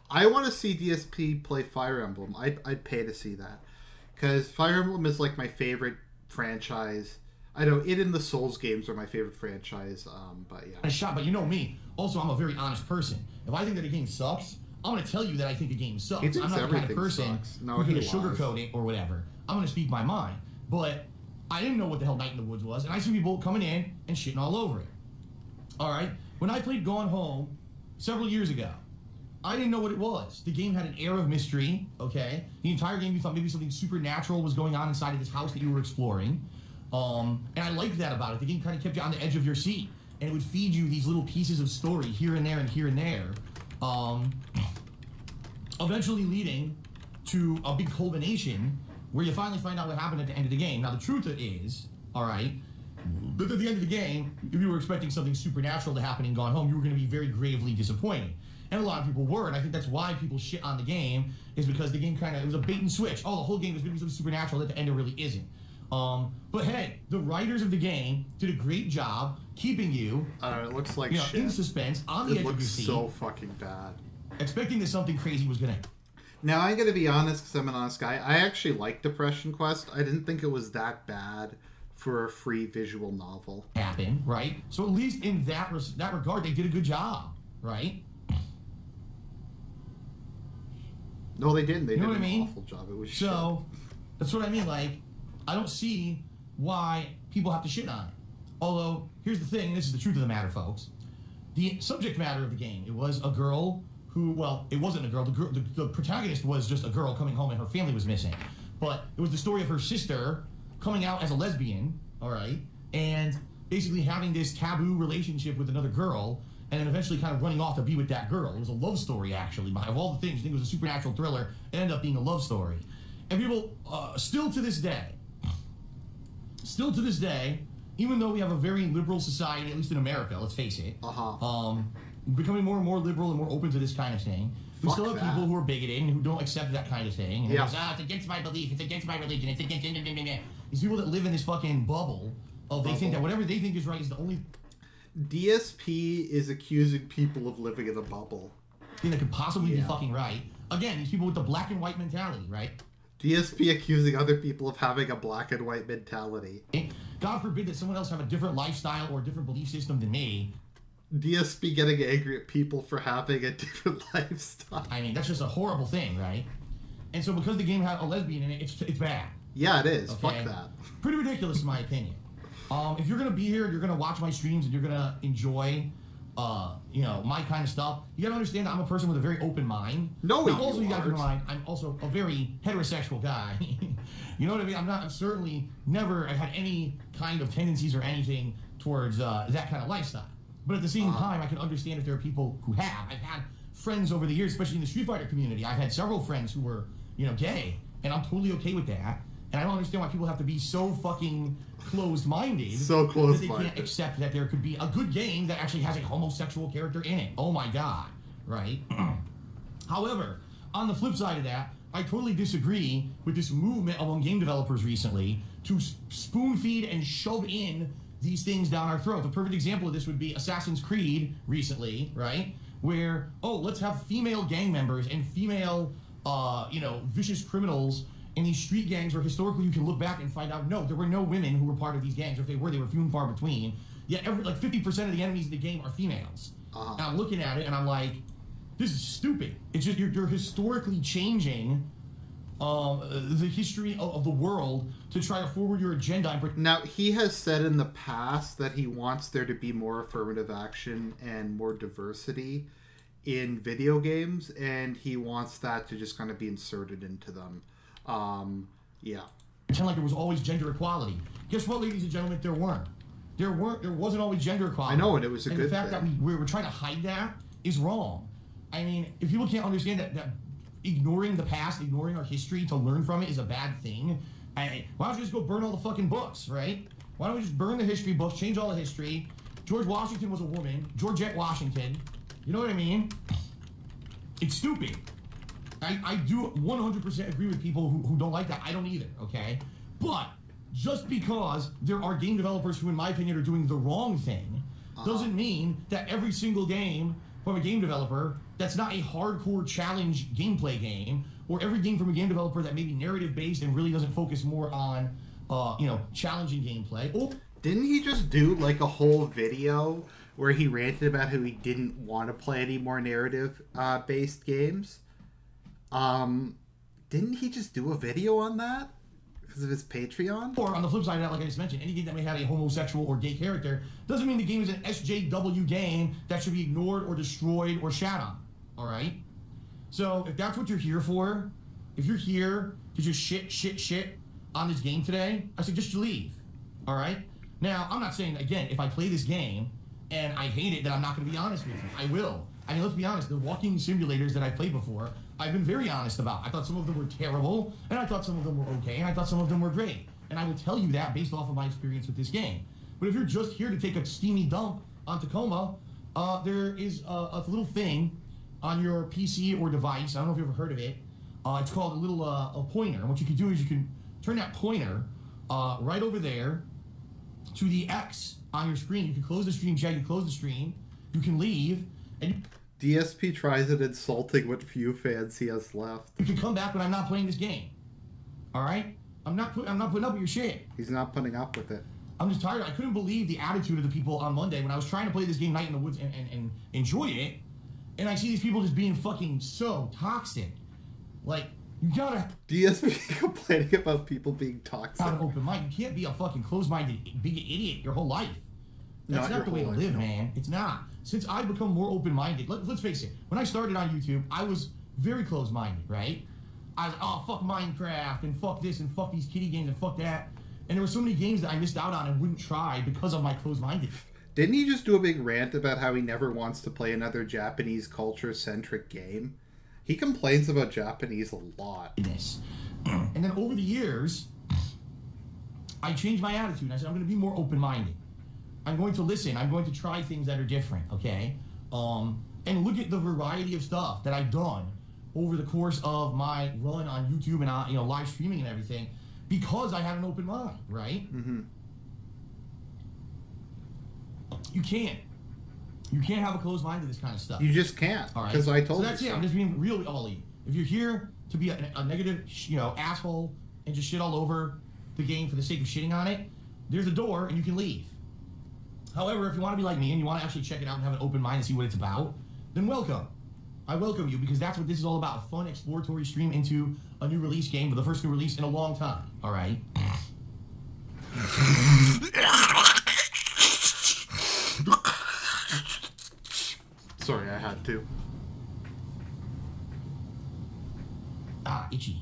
I want to see DSP play Fire Emblem. I'd pay to see that. Because Fire Emblem is like my favorite franchise. I know it and the Souls games are my favorite franchise, but yeah. A shot, but you know me. Also, I'm a very honest person. If I think that a game sucks, I'm going to tell you that I think a game sucks. I'm not the kind of person who's going to sugarcoat it or whatever. I'm going to speak my mind. But I didn't know what the hell Night in the Woods was, and I see people coming in and shitting all over it. All right? When I played Gone Home several years ago, I didn't know what it was. The game had an air of mystery, okay? The entire game, you thought maybe something supernatural was going on inside of this house that you were exploring. And I liked that about it. The game kind of kept you on the edge of your seat. And it would feed you these little pieces of story here and there and here and there. Eventually leading to a big culmination where you finally find out what happened at the end of the game. Now, the truth is, all right, but at the end of the game, if you were expecting something supernatural to happen in Gone Home, you were going to be very gravely disappointed. And a lot of people were, and I think that's why people shit on the game, is because the game it was a bait and switch. Oh, the whole game is going to be something supernatural, at the end it really isn't. But hey, the writers of the game did a great job keeping you, it looks like shit. In suspense, on the edge of your seat. It looks so fucking bad. Expecting that something crazy was going to happen. Now, I'm going to be honest, because I'm an honest guy. I actually liked Depression Quest. I didn't think it was that bad for a free visual novel. Happen, right? So at least in that regard, they did a good job, right? No, they didn't. They did an awful job. It was so, That's what I mean. Like, I don't see why people have to shit on it. Although, here's the thing, and this is the truth of the matter, folks. The subject matter of the game, it was a girl who, well, it wasn't a girl. The protagonist was just a girl coming home and her family was missing. But it was the story of her sister coming out as a lesbian, all right, and basically having this taboo relationship with another girl, and then eventually kind of running off to be with that girl. It was a love story, actually. Of all the things, you think it was a supernatural thriller, it ended up being a love story. And people, still to this day, even though we have a very liberal society, at least in America, let's face it, becoming more and more liberal and more open to this kind of thing, we still have people who are bigoted and who don't accept that kind of thing. And goes, it's against my belief, it's against my religion, it's against... These people that live in this fucking bubble of they think that whatever they think is right is the only... DSP is accusing people of living in a bubble. Thing that could possibly be fucking right. Again, these people with the black and white mentality, right? DSP accusing other people of having a black and white mentality. God forbid that someone else have a different lifestyle or a different belief system than me. DSP getting angry at people for having a different lifestyle. I mean, that's just a horrible thing, right? And so because the game had a lesbian in it, it's bad. Yeah, it is. Okay? Fuck that. Pretty ridiculous, in my opinion. If you're going to be here, you're going to watch my streams, and you're going to enjoy, you know, my kind of stuff, you got to understand that I'm a person with a very open mind. No, now, also, you got to keep in mind, I'm also a very heterosexual guy. You know what I mean? I've certainly never had any kind of tendencies or anything towards that kind of lifestyle. But at the same time, I can understand if there are people who have. I've had friends over the years, especially in the Street Fighter community. I've had several friends who were, you know, gay, and I'm totally okay with that. And I don't understand why people have to be so fucking closed-minded. So closed-minded. That they can't accept that there could be a good game that actually has a homosexual character in it. Oh my god, right? However, on the flip side of that, I totally disagree with this movement among game developers recently to spoon-feed and shove in these things down our throat. The perfect example of this would be Assassin's Creed recently, right? Where, oh, let's have female gang members and female, you know, vicious criminals in these street gangs where historically you can look back and find out, no, there were no women who were part of these gangs, or if they were few and far between. Yet, like 50% of the enemies in the game are females. And I'm looking at it and I'm like, this is stupid. It's just, you're historically changing the history of the world to try to forward your agenda. Now, he has said in the past that he wants there to be more affirmative action and more diversity in video games, and he wants that to just kind of be inserted into them. Yeah. Pretend like there was always gender equality. Guess what, ladies and gentlemen? There weren't. There wasn't always gender equality. I know, and it was a good thing. And the fact that we're trying to hide that is wrong. I mean, if people can't understand that ignoring the past, ignoring our history to learn from it is a bad thing, why don't you just go burn all the fucking books, right? Why don't we just burn the history books, change all the history? George Washington was a woman. Georgette Washington. You know what I mean? It's stupid. I do 100% agree with people who don't like that. I don't either, okay? But just because there are game developers who, in my opinion, are doing the wrong thing doesn't mean that every single game from a game developer that's not a hardcore challenge gameplay game, or every game from a game developer that may be narrative-based and really doesn't focus more on, you know, challenging gameplay. Oh, didn't he just do, like, a whole video where he ranted about how he didn't want to play any more narrative-based games? Didn't he just do a video on that because of his Patreon? Or on the flip side of that, like I just mentioned, any game that may have a homosexual or gay character doesn't mean the game is an SJW game that should be ignored or destroyed or shat on. All right? So if that's what you're here for, if you're here to just shit on this game today, I suggest you leave. All right? Now, I'm not saying, again, if I play this game and I hate it, then I'm not going to be honest with you. I will. I mean, let's be honest, the walking simulators that I've played before, I've been very honest about. I thought some of them were terrible, and I thought some of them were okay, and I thought some of them were great. And I will tell you that based off of my experience with this game. But if you're just here to take a steamy dump on Tacoma, there is a little thing on your PC or device. I don't know if you've ever heard of it. It's called a little a pointer. And what you can do is you can turn that pointer right over there to the X on your screen. You can close the stream, Chad. You close the stream. You can leave. And DSP tries it insulting what few fans he has left. You can come back when I'm not playing this game. All right? I'm not putting up with your shit. He's not putting up with it. I'm just tired. I couldn't believe the attitude of the people on Monday when I was trying to play this game Night in the Woods and enjoy it, and I see these people just being fucking so toxic. Like, You gotta DSP complaining about people being toxic. have an open mind. You can't be a fucking closed-minded, big idiot your whole life. That's not the way to live, man. It's not. Since I've become more open-minded, let's face it. When I started on YouTube, I was very closed-minded, right? I was, oh, fuck Minecraft, and fuck this, and fuck these kiddie games, and fuck that. And there were so many games that I missed out on and wouldn't try because of my closed-minded. Didn't he just do a big rant about how he never wants to play another Japanese culture-centric game? He complains about Japanese a lot. And then over the years, I changed my attitude. And I said, I'm going to be more open-minded. I'm going to listen. I'm going to try things that are different, okay? And look at the variety of stuff that I've done over the course of my run on YouTube and live streaming and everything, because I had an open mind, right? Mm-hmm. You can't have a closed mind to this kind of stuff. You just can't. All right. Because I told you. So that's it. I'm just being real, Ollie. If you're here to be a negative, asshole and just shit all over the game for the sake of shitting on it, there's a door and you can leave. However, if you want to be like me and you want to actually check it out and have an open mind and see what it's about, then welcome. I welcome you, because that's what this is all about. A fun exploratory stream into a new release game, for the first new release in a long time. All right. Sorry, I had to. Ah, itchy.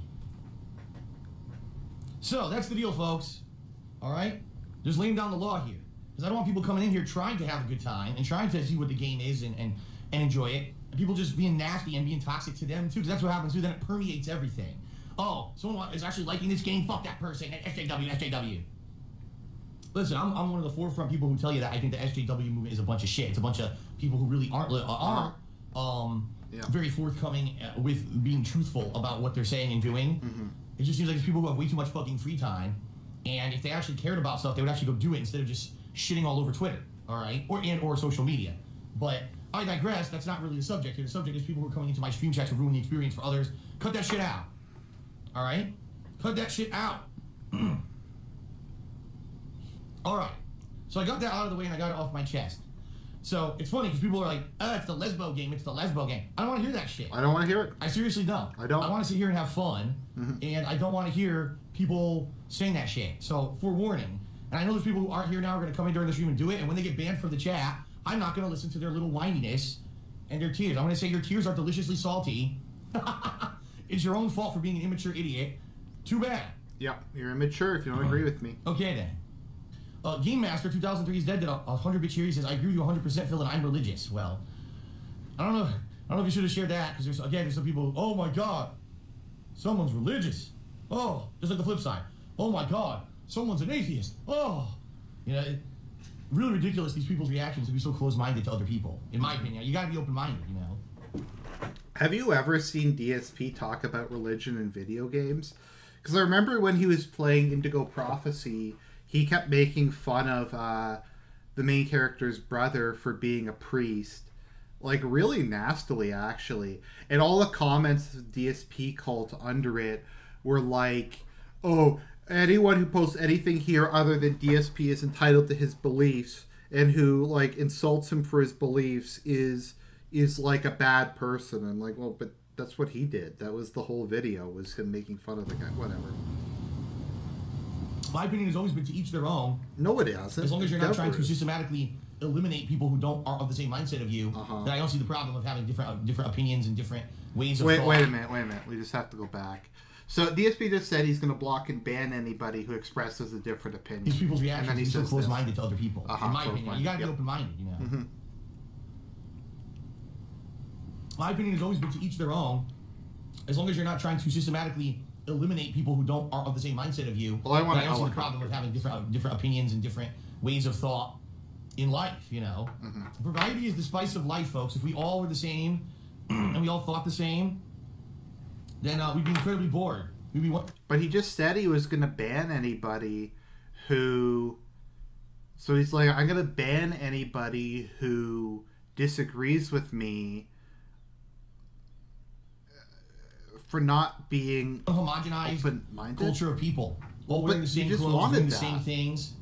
So, that's the deal, folks. All right? Just laying down the law here. Because I don't want people coming in here trying to have a good time and trying to see what the game is and enjoy it. And people just being nasty and being toxic to them, too. Because that's what happens, too. Then it permeates everything. Oh, someone is actually liking this game? Fuck that person. SJW, SJW. Listen, I'm one of the forefront people who tell you that I think the SJW movement is a bunch of shit. It's a bunch of people who really aren't very forthcoming with being truthful about what they're saying and doing. Mm-hmm. It just seems like there's people who have way too much fucking free time, and if they actually cared about stuff, they would actually go do it instead of just shitting all over Twitter, all right, or social media. But I digress. That's not really the subject here. The subject is people who are coming into my stream chat to ruin the experience for others. Cut that shit out, all right? Cut that shit out. All right, so I got that out of the way and I got it off my chest. So it's funny because people are like, "Oh, it's the lesbo game. It's the lesbo game." I don't want to hear that shit. I don't want to hear it. I seriously don't. I don't. I want to sit here and have fun, Mm-hmm. and I don't want to hear people saying that shit. So forewarning. And I know there's people who aren't here now are going to come in during the stream and do it. And when they get banned from the chat, I'm not going to listen to their little whininess and their tears. I'm going to say your tears are deliciously salty. It's your own fault for being an immature idiot. Too bad. Yeah, you're immature if you don't agree with me. Okay then. Game Master 2003 is dead. Did a 100-bit cheer. He says, "I agree with you 100%, Phil, and I'm religious." Well, I don't know if you should have shared that, because there's some people. Oh my God, someone's religious. Oh, just like the flip side. Oh my God, someone's an atheist. Oh, really ridiculous. These people's reactions to be so close-minded to other people. In my opinion, you got to be open-minded. Have you ever seen DSP talk about religion in video games? Because I remember when he was playing Indigo Prophecy, he kept making fun of the main character's brother for being a priest. Like, really nastily, actually. And all the comments DSP called under it were like, "Oh, anyone who posts anything here other than DSP is entitled to his beliefs, and who, like, insults him for his beliefs is like a bad person." I'm like, well, but that's what he did. That was the whole video, was him making fun of the guy. Whatever. My opinion has always been to each their own. No, it hasn't. As long as you're not trying to systematically eliminate people who aren't of the same mindset of you, then I don't see the problem of having different opinions and different ways of thought. Wait a minute. We just have to go back. So DSP just said he's going to block and ban anybody who expresses a different opinion. These people's reactions and then he are so close-minded to other people. In my opinion, you got to be open-minded. Mm-hmm. My opinion has always been to each their own. As long as you're not trying to systematically eliminate people who aren't of the same mindset of you, well, I don't see the problem of having different opinions and different ways of thought in life. Mm-hmm. Variety is the spice of life, folks. If we all were the same and we all thought the same, then we'd be incredibly bored. But he just said he was going to ban anybody who. So he's like, I'm going to ban anybody who disagrees with me for not being a homogenized culture of people. All wearing the same clothes, doing the same things.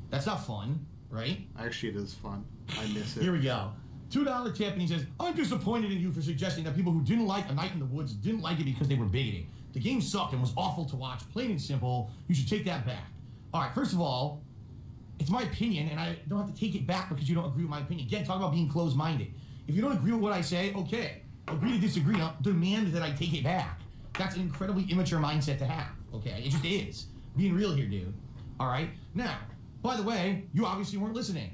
That's not fun, right? Actually, it is fun. I miss it. Here we go. $2 tip, and he says, "I'm disappointed in you for suggesting that people who didn't like A Night in the Woods didn't like it because they were bigoted. The game sucked and was awful to watch, plain and simple. You should take that back. All right, first of all, it's my opinion, and I don't have to take it back because you don't agree with my opinion. Again, talk about being closed-minded. If you don't agree with what I say, okay. Agree to disagree. Don't demand that I take it back. That's an incredibly immature mindset to have, okay? It just is. Being real here, dude. All right? Now, by the way, you obviously weren't listening.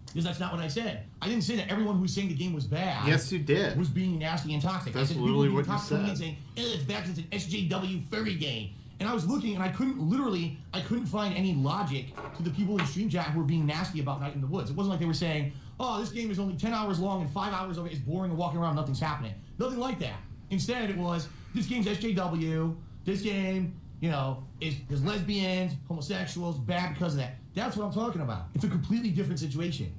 Because that's not what I said. I didn't say that everyone who was saying the game was bad. Yes, you did. Was being nasty and toxic. That's I said literally people what you said. saying, it's bad because it's an SJW furry game. And I was looking, and I couldn't find any logic to the people in Stream Chat who were being nasty about Night in the Woods. It wasn't like they were saying, oh, this game is only 10 hours long and 5 hours of it is boring and walking around, nothing's happening. Nothing like that. Instead, it was, this game's SJW, this game, you know, is lesbians, homosexuals, bad because of that. That's what I'm talking about. It's a completely different situation.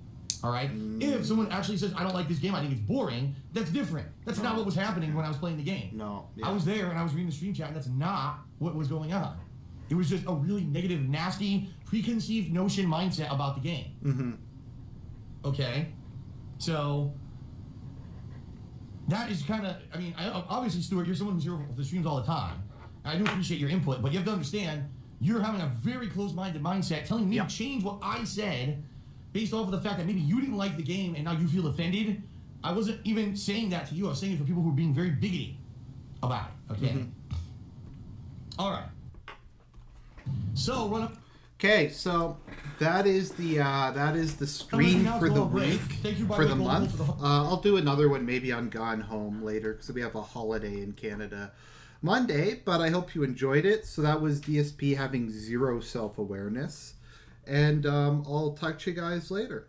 All right? If someone actually says, I don't like this game, I think it's boring, that's different. That's not what was happening when I was playing the game. No. Yeah. I was there and I was reading the stream chat, and that's not what was going on. It was just a really negative, nasty, preconceived notion mindset about the game. Mm-hmm. Okay? So, that is kind of, I mean, obviously, Stuart, you're someone who's here for the streams all the time. And I do appreciate your input, but you have to understand, you're having a very closed-minded mindset, telling me to change what I said based off of the fact that maybe you didn't like the game and now you feel offended. I wasn't even saying that to you. I was saying it for people who are being very bigoted about it. Okay? Mm-hmm. All right. So, run up. Okay, so that is the stream for the week, for the month. I'll do another one maybe on Gone Home later because we have a holiday in Canada Monday, but I hope you enjoyed it. So that was DSP having zero self-awareness, and I'll talk to you guys later.